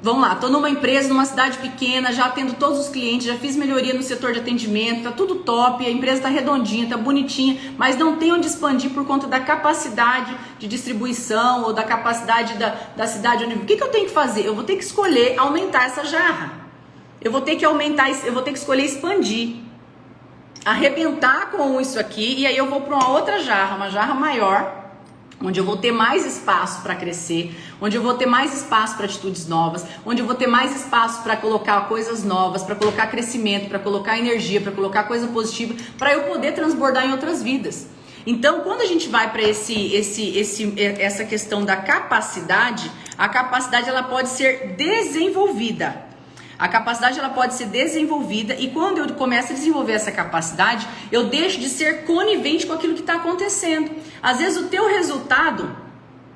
vamos lá, tô numa empresa, numa cidade pequena, já atendo todos os clientes, já fiz melhoria no setor de atendimento, tá tudo top, a empresa tá redondinha, tá bonitinha, mas não tem onde expandir por conta da capacidade de distribuição ou da capacidade da cidade onde... O que eu tenho que fazer? Eu vou ter que escolher aumentar essa jarra. Eu vou ter que escolher expandir. Arrebentar com isso aqui, e aí eu vou para uma outra jarra, uma jarra maior, onde eu vou ter mais espaço para crescer, onde eu vou ter mais espaço para atitudes novas, onde eu vou ter mais espaço para colocar coisas novas, para colocar crescimento, para colocar energia, para colocar coisa positiva, para eu poder transbordar em outras vidas. Então, quando a gente vai para essa questão da capacidade, a capacidade ela pode ser desenvolvida. A capacidade ela pode ser desenvolvida, e quando eu começo a desenvolver essa capacidade, eu deixo de ser conivente com aquilo que está acontecendo. Às vezes o teu resultado,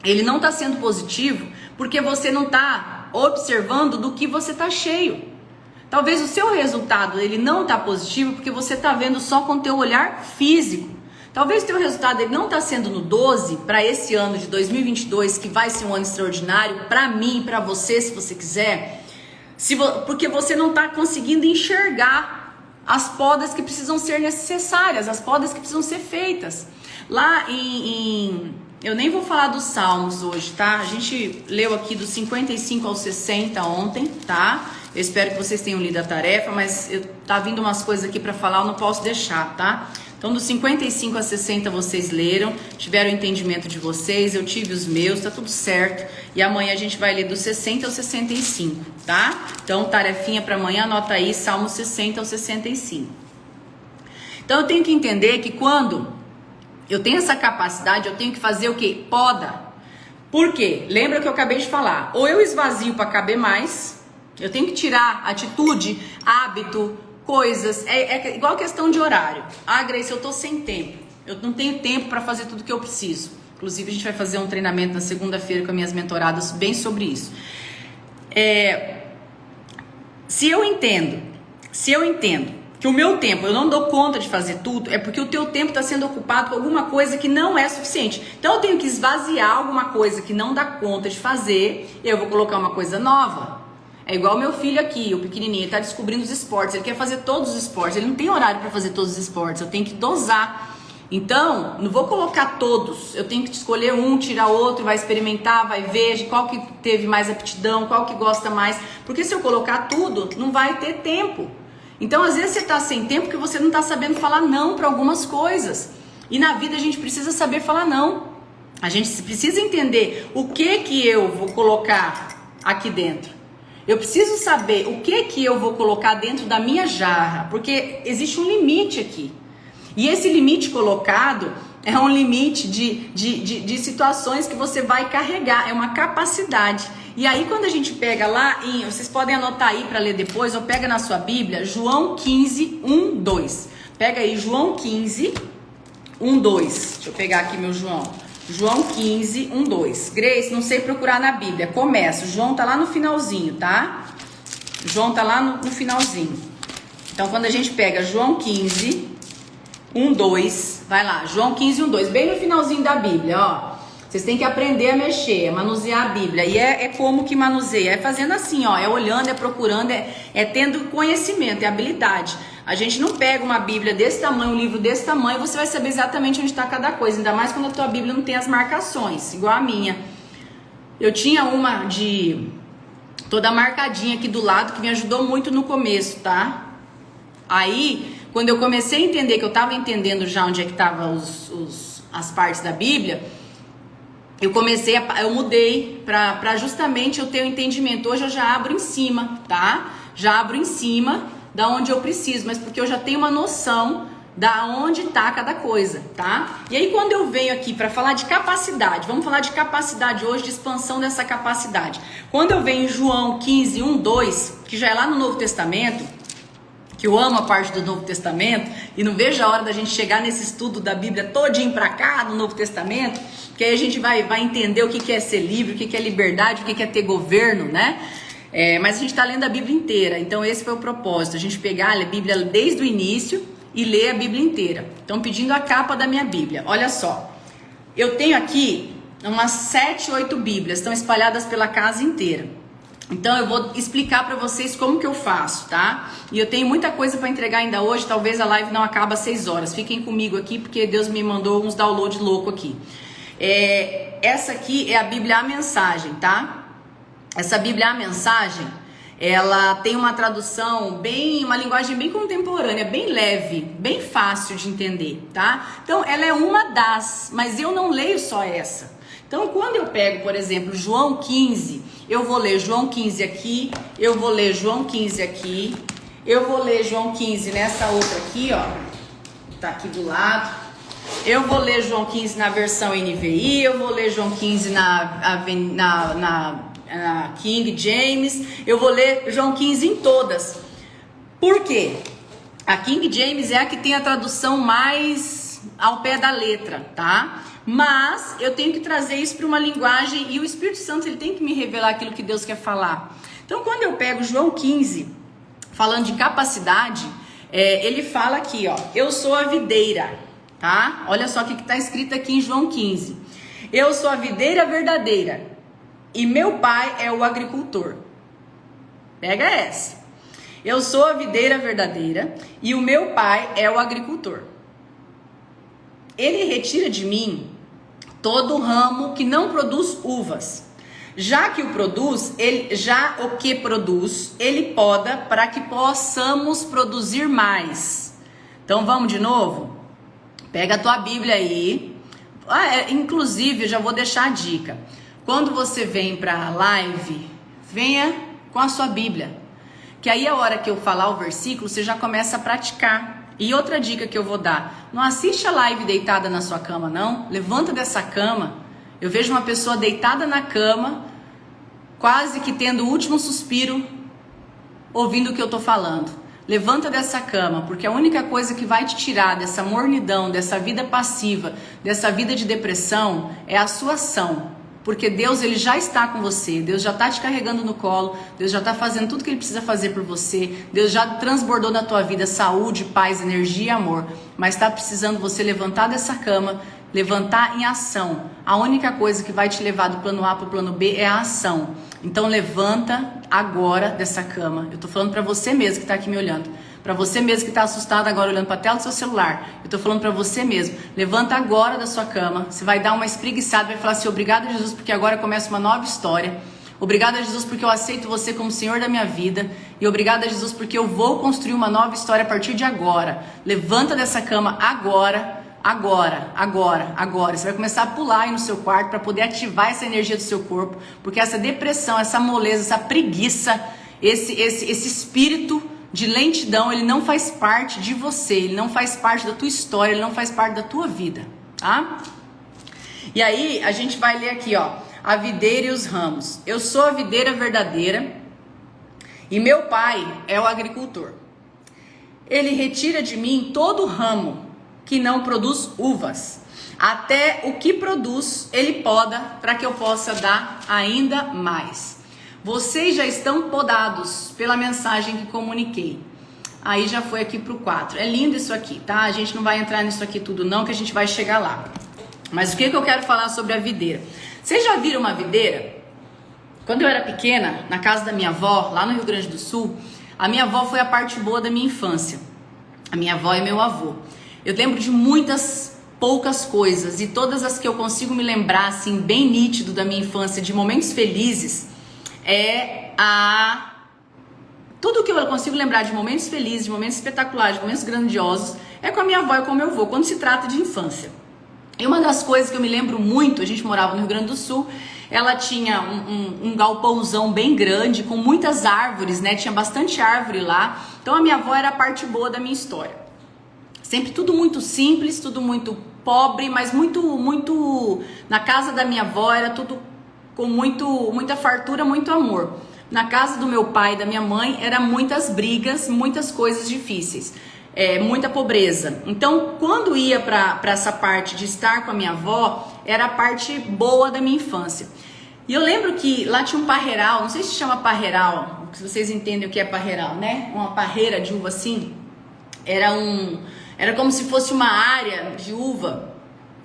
ele não está sendo positivo, porque você não está observando do que você está cheio. Talvez o seu resultado, ele não está positivo, porque você está vendo só com o teu olhar físico. Talvez o teu resultado ele não está sendo no 12 para esse ano de 2022, que vai ser um ano extraordinário, para mim, para você, se você quiser... porque você não está conseguindo enxergar as podas que precisam ser necessárias, as podas que precisam ser feitas. Lá eu nem vou falar dos Salmos hoje, tá? A gente leu aqui do 55 ao 60 ontem, tá? Eu espero que vocês tenham lido a tarefa, mas tá vindo umas coisas aqui para falar, eu não posso deixar, tá? Então, dos 55 a 60 vocês leram, tiveram o entendimento de vocês, eu tive os meus, tá tudo certo. E amanhã a gente vai ler do 60 ao 65, tá? Então, tarefinha para amanhã, anota aí, Salmo 60 ao 65. Então, eu tenho que entender que quando eu tenho essa capacidade, eu tenho que fazer o quê? Poda. Por quê? Lembra que eu acabei de falar? Ou eu esvazio para caber mais, eu tenho que tirar atitude, hábito, coisas, é igual questão de horário. Ah, Grace, eu tô sem tempo, eu não tenho tempo para fazer tudo que eu preciso. Inclusive a gente vai fazer um treinamento na segunda-feira com as minhas mentoradas bem sobre isso. Se eu entendo que o meu tempo, eu não dou conta de fazer tudo, é porque o teu tempo está sendo ocupado com alguma coisa que não é suficiente. Então eu tenho que esvaziar alguma coisa que não dá conta de fazer, e eu vou colocar uma coisa nova. É igual meu filho aqui, o pequenininho, ele tá descobrindo os esportes, ele quer fazer todos os esportes, ele não tem horário para fazer todos os esportes, eu tenho que dosar. Então, não vou colocar todos, eu tenho que escolher um, tirar outro, vai experimentar, vai ver qual que teve mais aptidão, qual que gosta mais, porque se eu colocar tudo, não vai ter tempo. Então, às vezes você tá sem tempo porque você não tá sabendo falar não para algumas coisas. E na vida a gente precisa saber falar não. A gente precisa entender o que eu vou colocar aqui dentro. Eu preciso saber o que eu vou colocar dentro da minha jarra, porque existe um limite aqui. E esse limite colocado é um limite de situações que você vai carregar, é uma capacidade. E aí quando a gente pega lá, vocês podem anotar aí para ler depois, ou pega na sua Bíblia, João 15, 1, 2. Pega aí João 15, 1, 2. Deixa eu pegar aqui meu João. João 15, 1, 2. Grace, não sei procurar na Bíblia. Começa. O João tá lá no finalzinho, tá? O João tá lá no finalzinho. Então, quando a gente pega João 15, 1, 2. Vai lá. João 15, 1, 2. Bem no finalzinho da Bíblia, ó. Vocês têm que aprender a mexer, a manusear a Bíblia. E é como que manuseia? É fazendo assim, ó. É olhando, é procurando, é tendo conhecimento, é habilidade. A gente não pega uma Bíblia desse tamanho, um livro desse tamanho, você vai saber exatamente onde está cada coisa. Ainda mais quando a tua Bíblia não tem as marcações, igual a minha. Eu tinha uma toda marcadinha aqui do lado, que me ajudou muito no começo, tá? Aí, quando eu comecei a entender, que eu estava entendendo já onde é que estavam as partes da Bíblia, eu mudei para justamente eu ter o entendimento. Hoje eu já abro em cima, tá? Já abro em cima da onde eu preciso, mas porque eu já tenho uma noção da onde tá cada coisa, tá? E aí quando eu venho aqui para falar de capacidade, vamos falar de capacidade hoje, de expansão dessa capacidade. Quando eu venho em João 15, 1, 2, que já é lá no Novo Testamento, que eu amo a parte do Novo Testamento e não vejo a hora da gente chegar nesse estudo da Bíblia todinho pra cá, no Novo Testamento, que aí a gente vai entender o que é ser livre, o que é liberdade, o que é ter governo, né? Mas a gente está lendo a Bíblia inteira, então esse foi o propósito, a gente pegar a Bíblia desde o início e ler a Bíblia inteira. Então, pedindo a capa da minha Bíblia, olha só, eu tenho aqui umas 7, 8 Bíblias, estão espalhadas pela casa inteira. Então eu vou explicar para vocês como que eu faço, tá? E eu tenho muita coisa para entregar ainda hoje, talvez a live não acabe às 6 horas. Fiquem comigo aqui porque Deus me mandou uns downloads louco aqui. Essa aqui é a Bíblia A Mensagem, tá? Essa Bíblia A Mensagem, ela tem uma tradução uma linguagem bem contemporânea, bem leve, bem fácil de entender, tá? Então ela é uma das, mas eu não leio só essa. Então, quando eu pego, por exemplo, João 15, eu vou ler João 15 aqui, eu vou ler João 15 aqui, eu vou ler João 15 nessa outra aqui, ó, tá aqui do lado. Eu vou ler João 15 na versão NVI, eu vou ler João 15 na King James, eu vou ler João 15 em todas. Por quê? A King James é a que tem a tradução mais ao pé da letra, tá? Mas eu tenho que trazer isso para uma linguagem e o Espírito Santo ele tem que me revelar aquilo que Deus quer falar. Então, quando eu pego João 15, falando de capacidade, ele fala aqui, ó, eu sou a videira, tá? Olha só o que está escrito aqui em João 15. Eu sou a videira verdadeira e meu pai é o agricultor. Pega essa. Eu sou a videira verdadeira e o meu pai é o agricultor. Ele retira de mim todo ramo que não produz uvas. Já que o que produz, ele poda para que possamos produzir mais. Então vamos de novo? Pega a tua Bíblia aí. Inclusive, eu já vou deixar a dica. Quando você vem para a live, venha com a sua Bíblia. Que aí a hora que eu falar o versículo, você já começa a praticar. E outra dica que eu vou dar, não assiste a live deitada na sua cama, não. Levanta dessa cama. Eu vejo uma pessoa deitada na cama, quase que tendo o último suspiro, ouvindo o que eu tô falando. Levanta dessa cama, porque a única coisa que vai te tirar dessa mornidão, dessa vida passiva, dessa vida de depressão, é a sua ação. Porque Deus, ele já está com você, Deus já está te carregando no colo, Deus já está fazendo tudo que ele precisa fazer por você, Deus já transbordou na tua vida saúde, paz, energia e amor, mas está precisando você levantar dessa cama, levantar em ação. A única coisa que vai te levar do plano A para o plano B é a ação. Então levanta agora dessa cama. Eu estou falando para você mesmo que está aqui me olhando. Para você mesmo que está assustado agora olhando para a tela do seu celular. Eu estou falando para você mesmo. Levanta agora da sua cama. Você vai dar uma espreguiçada, vai falar assim, obrigado Jesus, porque agora começa uma nova história. Obrigado a Jesus porque eu aceito você como Senhor da minha vida. E obrigado a Jesus porque eu vou construir uma nova história a partir de agora. Levanta dessa cama agora. Você vai começar a pular aí no seu quarto para poder ativar essa energia do seu corpo. Porque essa depressão, essa moleza, essa preguiça, esse espírito de lentidão, ele não faz parte de você, ele não faz parte da tua história, ele não faz parte da tua vida, tá? E aí, a gente vai ler aqui, ó, a videira e os ramos. Eu sou a videira verdadeira e meu pai é o agricultor. Ele retira de mim todo ramo que não produz uvas. Até o que produz, ele poda para que eu possa dar ainda mais. Vocês já estão podados pela mensagem que comuniquei. Aí já foi aqui pro 4. É lindo isso aqui, tá? A gente não vai entrar nisso aqui tudo não, que a gente vai chegar lá. Mas o que eu quero falar sobre a videira? Vocês já viram uma videira? Quando eu era pequena, na casa da minha avó, lá no Rio Grande do Sul, a minha avó foi a parte boa da minha infância. A minha avó e meu avô. Eu lembro de poucas coisas, e todas as que eu consigo me lembrar, assim, bem nítido da minha infância, de momentos felizes, tudo que eu consigo lembrar de momentos felizes, de momentos espetaculares, de momentos grandiosos, é com a minha avó e com o meu avô, quando se trata de infância. E uma das coisas que eu me lembro muito, a gente morava no Rio Grande do Sul, ela tinha um galpãozão bem grande, com muitas árvores, né? Tinha bastante árvore lá. Então a minha avó era a parte boa da minha história. Sempre tudo muito simples, tudo muito pobre, mas muito... Na casa da minha avó era tudo com muita fartura, muito amor. Na casa do meu pai e da minha mãe, era muitas brigas, muitas coisas difíceis, muita pobreza. Então, quando ia para essa parte de estar com a minha avó, era a parte boa da minha infância. E eu lembro que lá tinha um parreiral, não sei se chama parreiral, se vocês entendem o que é parreiral, né? Uma parreira de uva assim, era como se fosse uma área de uva,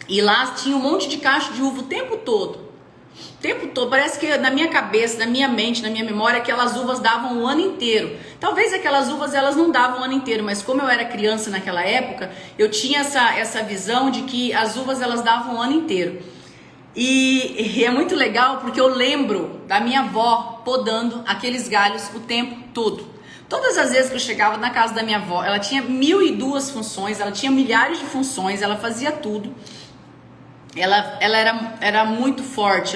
e lá tinha um monte de cacho de uva o tempo todo. O tempo todo, parece que na minha cabeça, na minha mente, na minha memória, aquelas uvas davam o ano inteiro. Talvez aquelas uvas elas não davam o ano inteiro, mas como eu era criança naquela época, eu tinha essa visão de que as uvas elas davam o ano inteiro. E é muito legal porque eu lembro da minha avó podando aqueles galhos o tempo todo. Todas as vezes que eu chegava na casa da minha avó, ela tinha 1002 funções, ela tinha milhares de funções, ela fazia tudo. Ela era muito forte.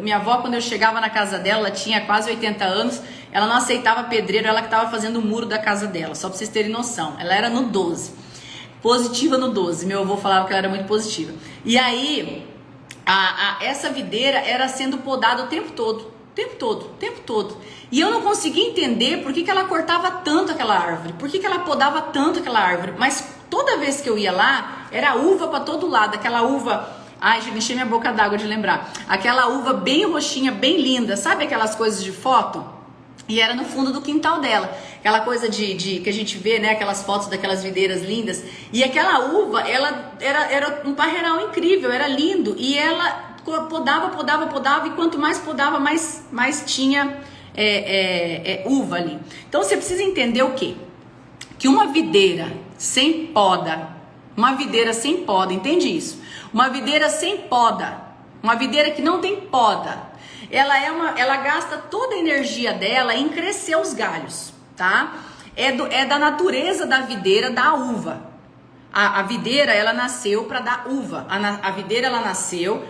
Minha avó, quando eu chegava na casa dela, ela tinha quase 80 anos, ela não aceitava pedreiro, ela que estava fazendo o muro da casa dela, só para vocês terem noção. Ela era no 12, positiva no 12, meu avô falava que ela era muito positiva. E aí, essa videira era sendo podada o tempo todo. E eu não conseguia entender por que ela cortava tanto aquela árvore, por que ela podava tanto aquela árvore, mas toda vez que eu ia lá, era uva para todo lado, aquela uva, ai, já enchei minha boca d'água de lembrar, aquela uva bem roxinha, bem linda, sabe aquelas coisas de foto? E era no fundo do quintal dela, aquela coisa que a gente vê, né, aquelas fotos daquelas videiras lindas, e aquela uva, ela era um parreiral incrível, era lindo, e ela podava, e quanto mais podava, mais tinha uva ali. Então você precisa entender o quê? Que uma videira sem poda, entende isso? Uma videira sem poda, uma videira que não tem poda, ela gasta toda a energia dela em crescer os galhos, tá? É da natureza da videira da uva. A videira, ela nasceu para dar uva. A videira, ela nasceu,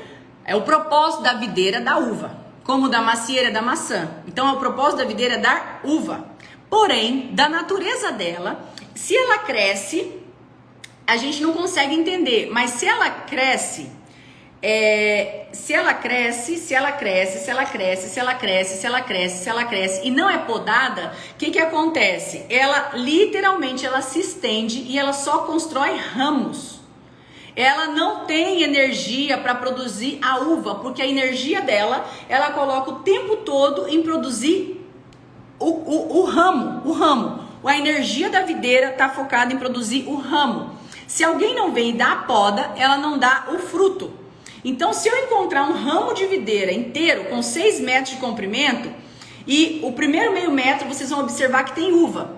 é o propósito da videira da uva, como da macieira da maçã. Então, o propósito da videira é dar uva. Porém, da natureza dela, se ela cresce, a gente não consegue entender. Mas se ela cresce, e não é podada, o que acontece? Ela literalmente ela se estende e ela só constrói ramos. Ela não tem energia para produzir a uva, porque a energia dela, ela coloca o tempo todo em produzir o ramo. A energia da videira está focada em produzir o ramo. Se alguém não vem e dá a poda, ela não dá o fruto. Então, se eu encontrar um ramo de videira inteiro com 6 metros de comprimento, e o primeiro meio metro vocês vão observar que tem uva.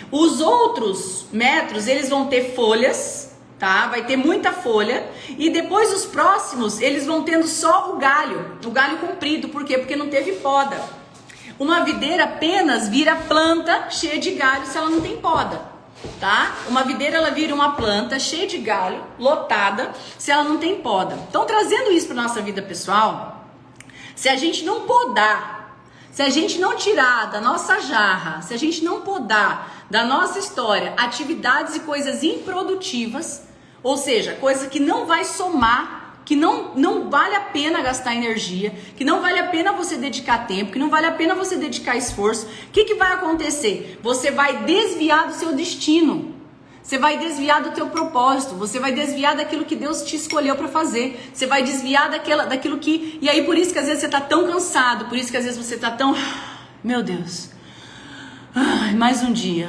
Os outros metros, eles vão ter folhas, tá? Vai ter muita folha. E depois os próximos, eles vão tendo só o galho comprido. Por quê? Porque não teve poda. Uma videira apenas vira planta cheia de galho se ela não tem poda, tá? Uma videira, ela vira uma planta cheia de galho, lotada, se ela não tem poda. Então, trazendo isso para nossa vida pessoal, se a gente não podar, se a gente não tirar da nossa jarra, se a gente não podar da nossa história atividades e coisas improdutivas, ou seja, coisa que não vai somar, que não vale a pena gastar energia, que não vale a pena você dedicar tempo, que não vale a pena você dedicar esforço, o que vai acontecer? Você vai desviar do seu destino, você vai desviar do teu propósito, você vai desviar daquilo que Deus te escolheu para fazer, você vai desviar daquilo que... E aí por isso que às vezes você tá tão cansado, por isso que às vezes você tá tão... Meu Deus, mais um dia,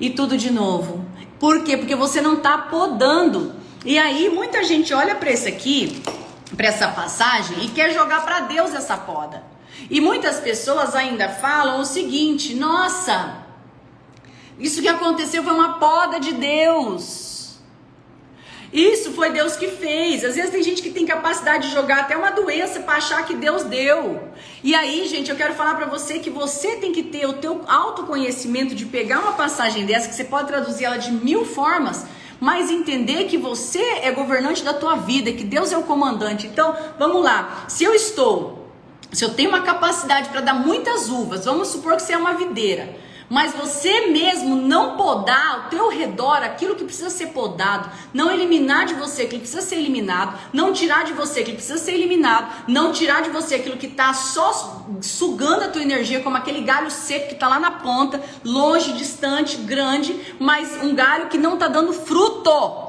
e tudo de novo. Por quê? Porque você não tá podando. E aí muita gente olha para esse aqui, para essa passagem, e quer jogar para Deus essa poda. E muitas pessoas ainda falam o seguinte: nossa, isso que aconteceu foi uma poda de Deus. Isso foi Deus que fez. Às vezes tem gente que tem capacidade de jogar até uma doença para achar que Deus deu. E aí, gente, eu quero falar para você que você tem que ter o teu autoconhecimento de pegar uma passagem dessa, que você pode traduzir ela de 1000 formas, mas entender que você é governante da tua vida, que Deus é o comandante. Então, vamos lá. Se eu tenho uma capacidade para dar muitas uvas, vamos supor que você é uma videira. Mas você mesmo não podar ao teu redor aquilo que precisa ser podado, não eliminar de você aquilo que precisa ser eliminado, não tirar de você aquilo que precisa ser eliminado, não tirar de você aquilo que está só sugando a tua energia, como aquele galho seco que está lá na ponta, longe, distante, grande, mas um galho que não está dando fruto.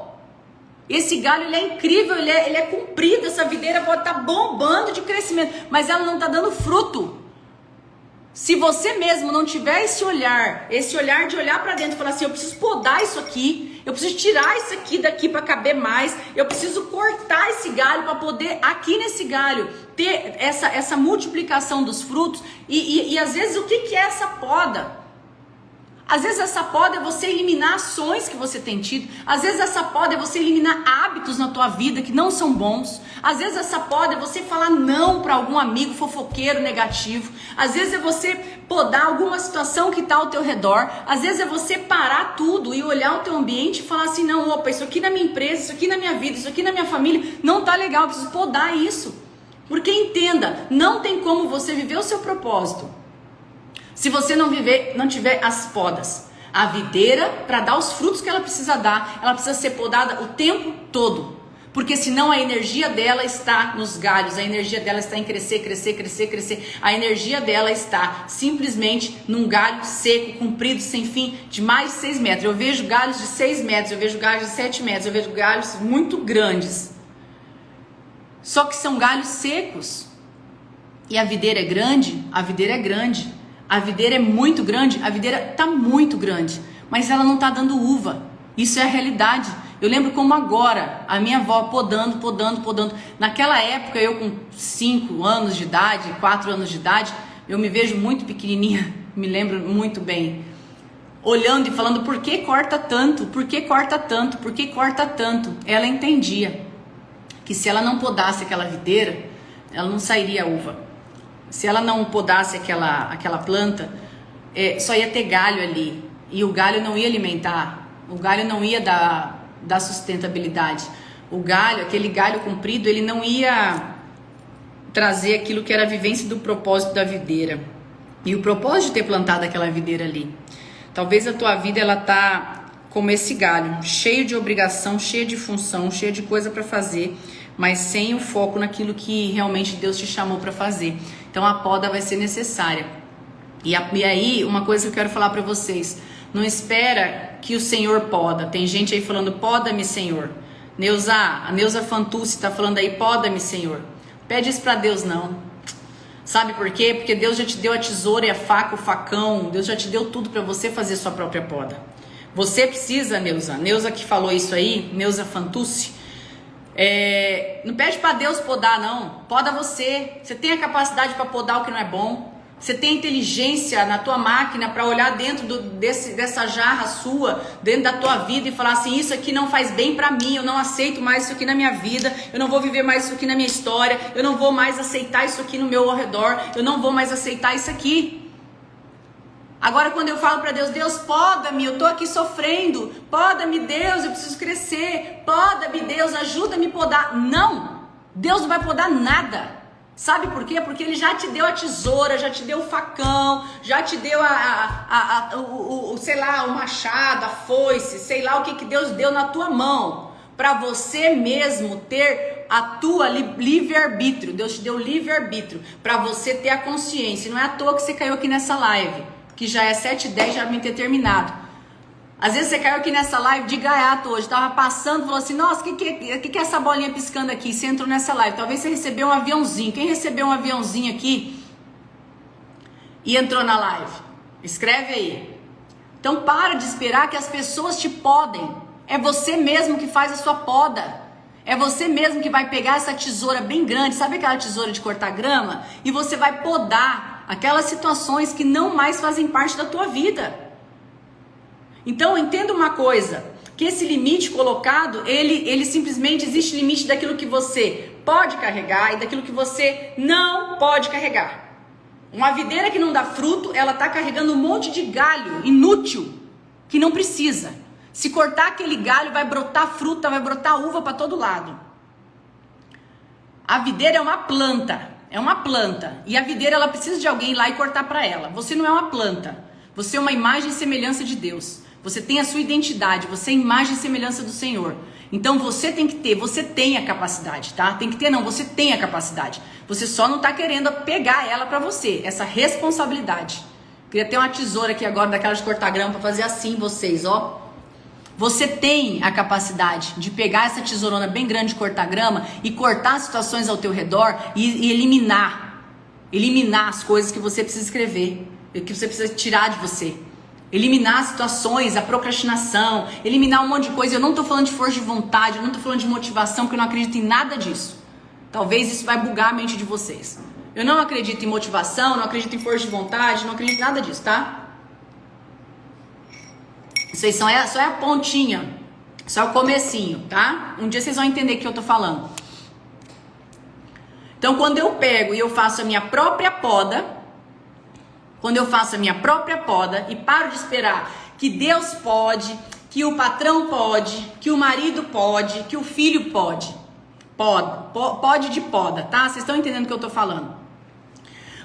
Esse galho, ele é incrível, ele é comprido, essa videira pode estar bombando de crescimento, mas ela não está dando fruto. Se você mesmo não tiver esse olhar de olhar para dentro e falar assim, eu preciso podar isso aqui, eu preciso tirar isso aqui daqui para caber mais, eu preciso cortar esse galho para poder, aqui nesse galho, ter essa multiplicação dos frutos. E às vezes, o que é essa poda? Às vezes essa poda é você eliminar ações que você tem tido. Às vezes essa poda é você eliminar hábitos na tua vida que não são bons. Às vezes essa poda é você falar não para algum amigo fofoqueiro negativo. Às vezes é você podar alguma situação que está ao teu redor. Às vezes é você parar tudo e olhar o teu ambiente e falar assim, não, opa, isso aqui na minha empresa, isso aqui na minha vida, isso aqui na minha família não tá legal, eu preciso podar isso. Porque entenda, não tem como você viver o seu propósito se você não tiver as podas. A videira, para dar os frutos que ela precisa dar, ela precisa ser podada o tempo todo. Porque senão a energia dela está nos galhos, a energia dela está em crescer, crescer, crescer, crescer. A energia dela está simplesmente num galho seco, comprido, sem fim, de mais de 6 metros. Eu vejo galhos de 6 metros, eu vejo galhos de 7 metros, eu vejo galhos muito grandes. Só que são galhos secos. E a videira é grande? A videira é grande. A videira é muito grande? A videira está muito grande, mas ela não está dando uva. Isso é a realidade. Eu lembro como agora, a minha avó podando. Naquela época, eu com 5 anos de idade, 4 anos de idade, eu me vejo muito pequenininha, me lembro muito bem. Olhando e falando, por que corta tanto? Por que corta tanto? Por que corta tanto? Ela entendia que se ela não podasse aquela videira, ela não sairia uva. Se ela não podasse aquela planta, só ia ter galho ali. E o galho não ia alimentar. O galho não ia dar sustentabilidade. O galho, aquele galho comprido, ele não ia trazer aquilo que era a vivência do propósito da videira. E o propósito de ter plantado aquela videira ali. Talvez a tua vida, ela tá como esse galho, cheio de obrigação, cheio de função, cheio de coisa para fazer, mas sem o foco naquilo que realmente Deus te chamou para fazer. Então a poda vai ser necessária. E aí, uma coisa que eu quero falar para vocês: não espera que o Senhor poda. Tem gente aí falando, poda-me, Senhor. A Neuza Fantucci está falando aí, poda-me, Senhor. Pede isso para Deus, não. Sabe por quê? Porque Deus já te deu a tesoura e a faca, o facão. Deus já te deu tudo para você fazer sua própria poda. Você precisa, Neuza que falou isso aí, Neuza Fantucci. Não pede para Deus podar, não. Poda você. Você tem a capacidade para podar o que não é bom. Você tem inteligência na tua máquina para olhar dentro dessa jarra sua, dentro da tua vida e falar assim, isso aqui não faz bem para mim, eu não aceito mais isso aqui na minha vida, eu não vou viver mais isso aqui na minha história, eu não vou mais aceitar isso aqui no meu ao redor, eu não vou mais aceitar isso aqui. Agora, quando eu falo para Deus, Deus, poda-me, eu tô aqui sofrendo, poda-me, Deus, eu preciso crescer, poda-me, Deus, ajuda-me a podar. Não, Deus não vai podar nada. Sabe por quê? Porque Ele já te deu a tesoura, já te deu o facão, já te deu sei lá, o machado, a foice, sei lá o que Deus deu na tua mão, para você mesmo ter a tua livre-arbítrio. Deus te deu livre-arbítrio, para você ter a consciência. Não é à toa que você caiu aqui nessa live, que já é 7h10, já vai ter terminado. Às vezes você caiu aqui nessa live de gaiato hoje, tava passando, falou assim, nossa, o que é essa bolinha piscando aqui? Você entrou nessa live, talvez você recebeu um aviãozinho. Quem recebeu um aviãozinho aqui e entrou na live? Escreve aí. Então para de esperar que as pessoas te podem. É você mesmo que faz a sua poda. É você mesmo que vai pegar essa tesoura bem grande, sabe aquela tesoura de cortar grama? E você vai podar aquelas situações que não mais fazem parte da tua vida. Então entenda uma coisa, que esse limite colocado, ele simplesmente existe limite daquilo que você pode carregar e daquilo que você não pode carregar. Uma videira que não dá fruto, ela está carregando um monte de galho inútil, que não precisa. Se cortar aquele galho, vai brotar fruta, vai brotar uva para todo lado. A videira é uma planta, e a videira ela precisa de alguém ir lá e cortar para ela. Você não é uma planta. Você é uma imagem e semelhança de Deus. Você tem a sua identidade, você é imagem e semelhança do Senhor. Então você tem que ter, você tem a capacidade, tá? Tem que ter não, você tem a capacidade. Você só não tá querendo pegar ela pra você, essa responsabilidade. Queria ter uma tesoura aqui agora, daquela de cortar grama, pra fazer assim vocês, ó. Você tem a capacidade de pegar essa tesourona bem grande de cortar grama e cortar situações ao teu redor e eliminar as coisas que você precisa escrever, que você precisa tirar de você. Eliminar as situações, a procrastinação, eliminar um monte de coisa. Eu não tô falando de força de vontade, eu não tô falando de motivação, porque eu não acredito em nada disso. Talvez isso vai bugar a mente de vocês. Eu não acredito em motivação, não acredito em força de vontade, não acredito em nada disso, tá? Isso aí só é a pontinha, só o comecinho, tá? Um dia vocês vão entender o que eu tô falando. Então, quando eu pego e eu faço a minha própria poda, e paro de esperar que Deus pode, que o patrão pode, que o marido pode, que o filho pode de poda, tá? Vocês estão entendendo o que eu tô falando?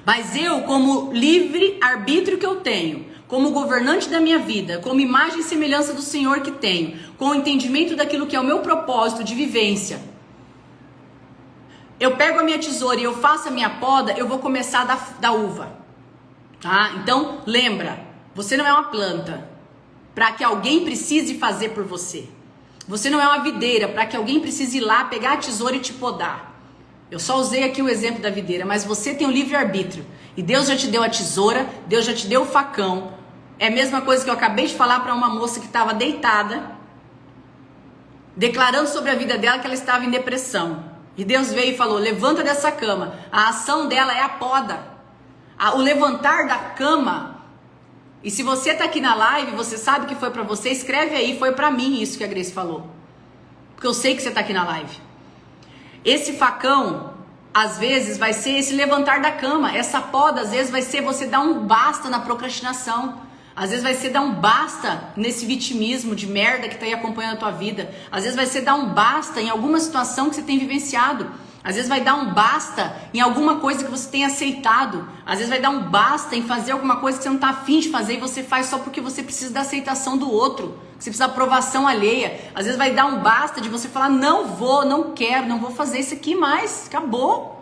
Mas eu, como livre arbítrio que eu tenho, como governante da minha vida, como imagem e semelhança do Senhor que tenho, com o entendimento daquilo que é o meu propósito de vivência, eu pego a minha tesoura e eu faço a minha poda, eu vou começar da uva, tá? Então, lembra, você não é uma planta para que alguém precise fazer por você. Você não é uma videira para que alguém precise ir lá pegar a tesoura e te podar. Eu só usei aqui o exemplo da videira, mas você tem o livre-arbítrio. E Deus já te deu a tesoura, Deus já te deu o facão. É a mesma coisa que eu acabei de falar para uma moça que estava deitada, declarando sobre a vida dela que ela estava em depressão. E Deus veio e falou, levanta dessa cama. A ação dela é a poda. O levantar da cama. E se você está aqui na live, você sabe que foi para você, escreve aí, foi para mim isso que a Grace falou. Porque eu sei que você está aqui na live. Esse facão, às vezes, vai ser esse levantar da cama. Essa poda, às vezes, vai ser você dar um basta na procrastinação. Às vezes vai ser dar um basta nesse vitimismo de merda que tá aí acompanhando a tua vida. Às vezes vai ser dar um basta em alguma situação que você tem vivenciado. Às vezes vai dar um basta em alguma coisa que você tem aceitado. Às vezes vai dar um basta em fazer alguma coisa que você não tá afim de fazer e você faz só porque você precisa da aceitação do outro. Você precisa da aprovação alheia. Às vezes vai dar um basta de você falar, não vou, não quero, não vou fazer isso aqui mais. Acabou.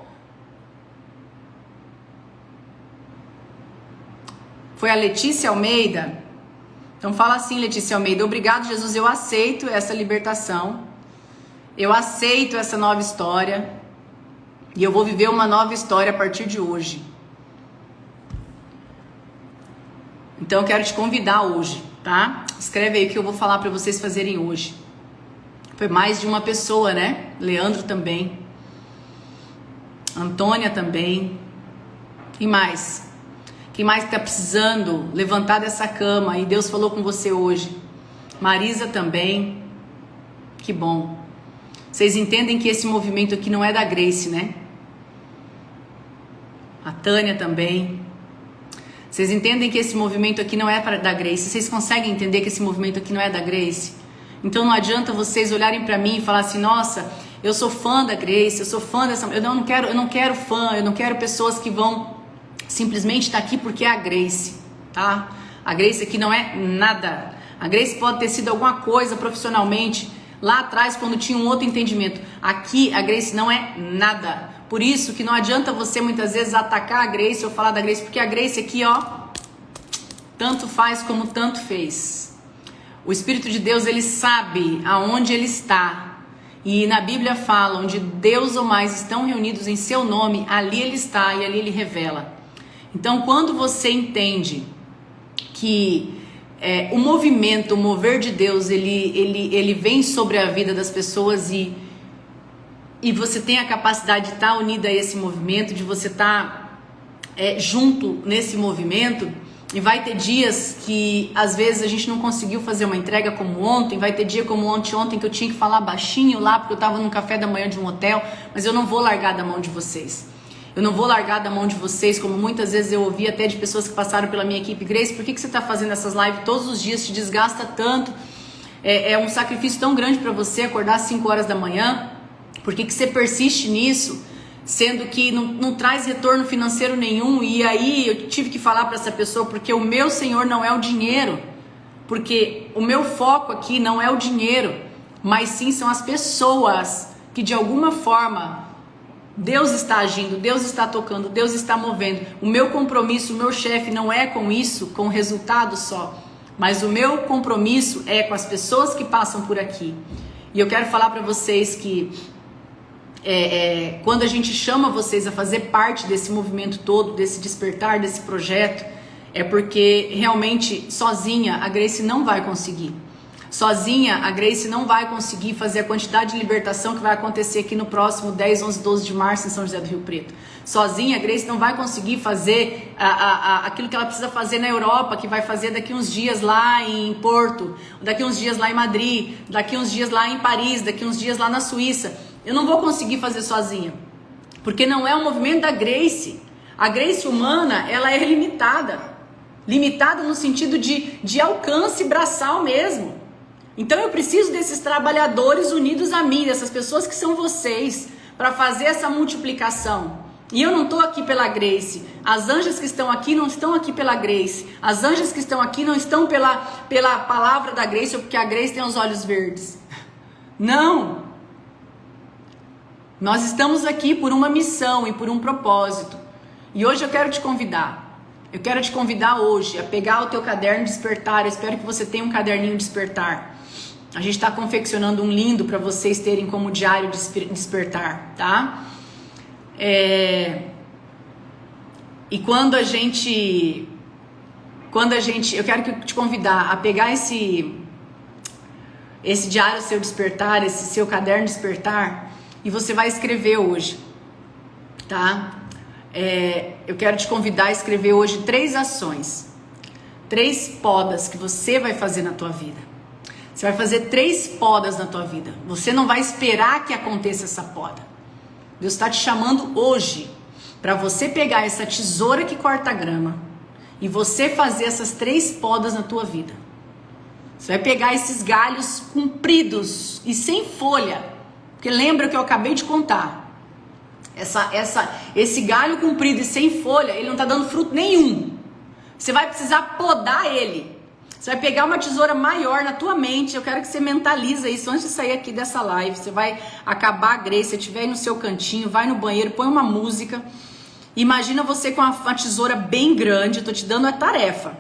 Foi a Letícia Almeida? Então fala assim, Letícia Almeida. Obrigado, Jesus, eu aceito essa libertação. Eu aceito essa nova história. E eu vou viver uma nova história a partir de hoje. Então eu quero te convidar hoje, tá? Escreve aí o que eu vou falar para vocês fazerem hoje. Foi mais de uma pessoa, né? Leandro também. Antônia também. E mais? Quem mais está precisando levantar dessa cama e Deus falou com você hoje? Marisa também. Que bom. Vocês entendem que esse movimento aqui não é da Grace, né? A Tânia também. Vocês entendem que esse movimento aqui não é da Grace? Vocês conseguem entender que esse movimento aqui não é da Grace? Então não adianta vocês olharem para mim e falar assim, nossa, eu sou fã da Grace, eu sou fã dessa... Eu não quero fã, eu não quero pessoas que vão simplesmente estar aqui porque é a Grace, tá? A Grace aqui não é nada. A Grace pode ter sido alguma coisa profissionalmente lá atrás quando tinha um outro entendimento. Aqui a Grace não é nada. Por isso que não adianta você muitas vezes atacar a Grace ou falar da Grace, porque a Grace aqui, ó, tanto faz como tanto fez. O Espírito de Deus, ele sabe aonde ele está. E na Bíblia fala, onde Deus ou mais estão reunidos em seu nome, ali ele está e ali ele revela. Então, quando você entende que o movimento, o mover de Deus, ele vem sobre a vida das pessoas e você tem a capacidade de estar unida a esse movimento, de você estar junto nesse movimento, e vai ter dias que às vezes a gente não conseguiu fazer uma entrega como ontem, vai ter dia como ontem que eu tinha que falar baixinho lá porque eu estava no café da manhã de um hotel, mas eu não vou largar da mão de vocês. Eu não vou largar da mão de vocês, como muitas vezes eu ouvi até de pessoas que passaram pela minha equipe. Grace, por que você está fazendo essas lives todos os dias? Te desgasta tanto. É um sacrifício tão grande para você acordar às 5 horas da manhã. Por que você persiste nisso? sendo que não traz retorno financeiro nenhum, e aí eu tive que falar para essa pessoa, porque o meu Senhor não é o dinheiro, porque o meu foco aqui não é o dinheiro, mas sim são as pessoas que de alguma forma Deus está agindo, Deus está tocando, Deus está movendo. O meu compromisso, o meu chefe não é com isso, com o resultado só, mas o meu compromisso é com as pessoas que passam por aqui. E eu quero falar para vocês que quando a gente chama vocês a fazer parte desse movimento todo, desse despertar, desse projeto, é porque realmente sozinha a Grace não vai conseguir. Sozinha a Grace não vai conseguir fazer a quantidade de libertação que vai acontecer aqui no próximo 10, 11, 12 de março em São José do Rio Preto. Sozinha a Grace não vai conseguir fazer aquilo que ela precisa fazer na Europa, que vai fazer daqui uns dias lá em Porto, daqui uns dias lá em Madrid, daqui uns dias lá em Paris, daqui uns dias lá na Suíça. Eu não vou conseguir fazer sozinha, porque não é o movimento da Grace. A Grace humana, ela é limitada no sentido de alcance braçal mesmo. Então eu preciso desses trabalhadores unidos a mim, dessas pessoas que são vocês, para fazer essa multiplicação. E eu não estou aqui pela Grace. As anjas que estão aqui não estão aqui pela Grace. As anjas que estão aqui não estão pela palavra da Grace ou porque a Grace tem os olhos verdes. Não. Nós estamos aqui por uma missão e por um propósito. E hoje eu quero te convidar. Eu quero te convidar hoje a pegar o teu caderno Despertar. Eu espero que você tenha um caderninho Despertar. A gente está confeccionando um lindo para vocês terem como diário Despertar, tá? E quando a gente, eu quero te convidar a pegar esse diário seu Despertar, esse seu caderno Despertar, e você vai escrever hoje, tá? Eu quero te convidar a escrever hoje 3 ações, 3 podas que você vai fazer na tua vida. Você vai fazer 3 podas na tua vida. Você não vai esperar que aconteça essa poda. Deus está te chamando hoje para você pegar essa tesoura que corta grama e você fazer essas 3 podas na tua vida. Você vai pegar esses galhos compridos e sem folha, porque lembra que eu acabei de contar. Esse galho comprido e sem folha, ele não está dando fruto nenhum. Você vai precisar podar ele. Você vai pegar uma tesoura maior na tua mente. Eu quero que você mentalize isso antes de sair aqui dessa live. Você vai acabar a Grace, você estiver aí no seu cantinho, vai no banheiro, põe uma música. Imagina você com uma tesoura bem grande. Eu tô te dando a tarefa.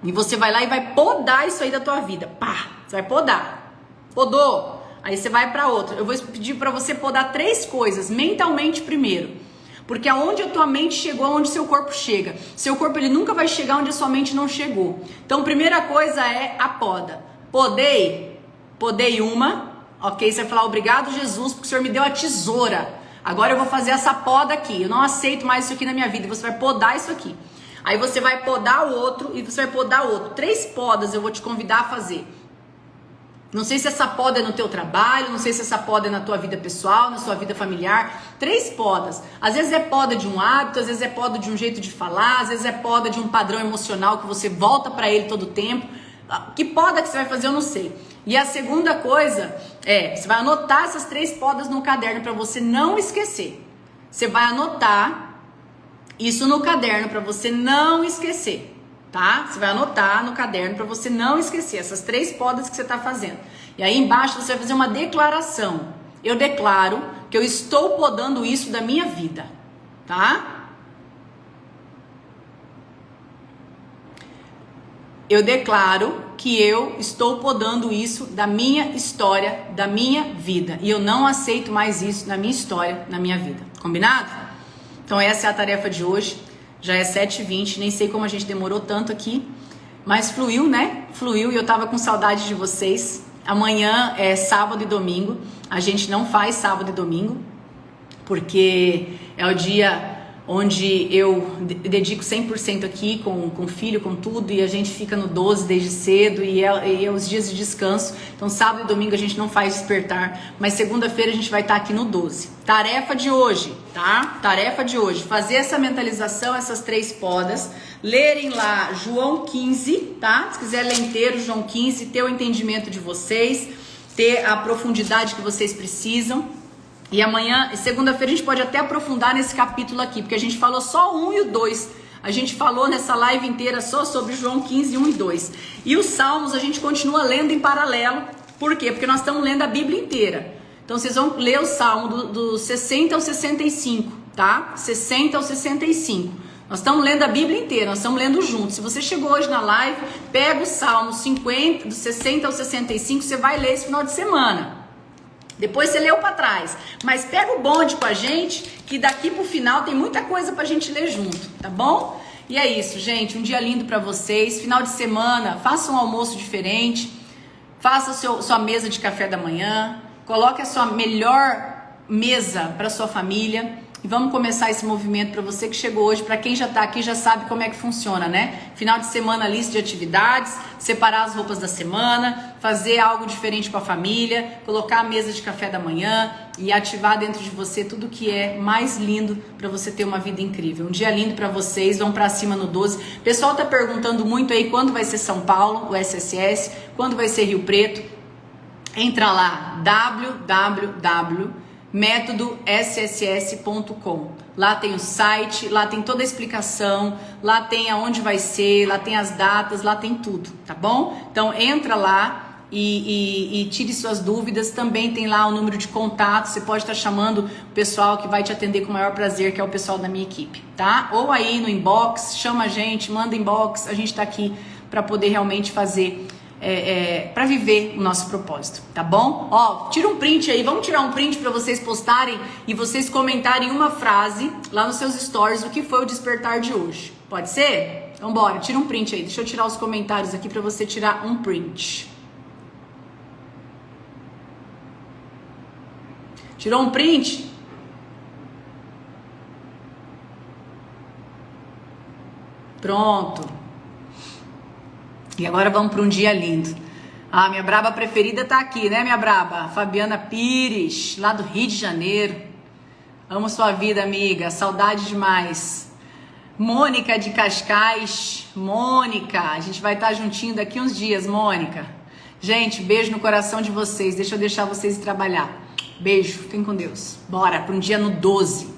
E você vai lá e vai podar isso aí da tua vida. Pá! Você vai podar. Podou. Aí você vai para outra. Eu vou pedir para você podar 3 coisas mentalmente primeiro. Porque aonde a tua mente chegou, aonde seu corpo chega. Seu corpo ele nunca vai chegar onde a sua mente não chegou. Então, primeira coisa é a poda. Podei uma. Ok, você vai falar obrigado Jesus, porque o Senhor me deu a tesoura. Agora eu vou fazer essa poda aqui. Eu não aceito mais isso aqui na minha vida. E você vai podar isso aqui. Aí você vai podar o outro e você vai podar o outro. 3 podas eu vou te convidar a fazer. Não sei se essa poda é no teu trabalho, não sei se essa poda é na tua vida pessoal, na sua vida familiar. 3 podas. Às vezes é poda de um hábito, às vezes é poda de um jeito de falar, às vezes é poda de um padrão emocional que você volta para ele todo o tempo. Que poda que você vai fazer eu não sei. E a segunda coisa você vai anotar essas 3 podas no caderno para você não esquecer. Você vai anotar isso no caderno para você não esquecer. Tá? Você vai anotar no caderno para você não esquecer essas 3 podas que você está fazendo. E aí embaixo você vai fazer uma declaração. Eu declaro que eu estou podando isso da minha vida, tá? Eu declaro que eu estou podando isso da minha história, da minha vida. E eu não aceito mais isso na minha história, na minha vida. Combinado? Então essa é a tarefa de hoje. Já é 7h20, nem sei como a gente demorou tanto aqui, mas fluiu, né? Fluiu e eu tava com saudade de vocês. Amanhã é sábado e domingo, a gente não faz sábado e domingo, porque é o dia onde eu dedico 100% aqui com o filho, com tudo, e a gente fica no 12 desde cedo, e é os dias de descanso. Então sábado e domingo a gente não faz despertar, mas segunda-feira a gente vai estar aqui no 12. Tarefa de hoje, tá? Tarefa de hoje, fazer essa mentalização, essas 3 podas, lerem lá João 15, tá? Se quiser ler inteiro, João 15, ter o entendimento de vocês, ter a profundidade que vocês precisam. E amanhã, segunda-feira, a gente pode até aprofundar nesse capítulo aqui, porque a gente falou só o 1 e o 2. A gente falou nessa live inteira só sobre João 15, 1 e 2. E os Salmos a gente continua lendo em paralelo. Por quê? Porque nós estamos lendo a Bíblia inteira. Então vocês vão ler o Salmo do 60 ao 65, tá? 60 ao 65. Nós estamos lendo a Bíblia inteira, nós estamos lendo juntos. Se você chegou hoje na live, pega o Salmo 50, do 60 ao 65, você vai ler esse final de semana. Depois você leu para trás, mas pega o bonde com a gente, que daqui pro final tem muita coisa pra gente ler junto, tá bom? E é isso, gente, um dia lindo para vocês. Final de semana, faça um almoço diferente, faça sua mesa de café da manhã, coloque a sua melhor mesa para sua família. E vamos começar esse movimento para você que chegou hoje. Para quem já tá aqui já sabe como é que funciona, né? Final de semana, lista de atividades, separar as roupas da semana, fazer algo diferente com a família, colocar a mesa de café da manhã e ativar dentro de você tudo que é mais lindo para você ter uma vida incrível. Um dia lindo para vocês, vão para cima no 12. O pessoal tá perguntando muito aí quando vai ser São Paulo, o SSS, quando vai ser Rio Preto. Entra lá, www.métodosss.com. Lá tem o site, lá tem toda a explicação, lá tem aonde vai ser, lá tem as datas, lá tem tudo, tá bom? Então entra lá e tire suas dúvidas. Também tem lá o número de contato, você pode estar chamando o pessoal que vai te atender com o maior prazer, que é o pessoal da minha equipe, tá? Ou aí no inbox, chama a gente, manda inbox, a gente tá aqui para poder realmente fazer para viver o nosso propósito, tá bom? Ó, tira um print aí, vamos tirar um print para vocês postarem e vocês comentarem uma frase lá nos seus stories o que foi o despertar de hoje. Pode ser? Então bora, tira um print aí. Deixa eu tirar os comentários aqui para você tirar um print. Tirou um print? Pronto. E agora vamos para um dia lindo. Ah, minha braba preferida tá aqui, né, minha braba? Fabiana Pires, lá do Rio de Janeiro. Amo sua vida, amiga. Saudade demais. Mônica de Cascais. Mônica, a gente vai estar juntinho daqui uns dias, Mônica. Gente, beijo no coração de vocês. Deixa eu deixar vocês trabalhar. Beijo, fiquem com Deus. Bora para um dia no 12.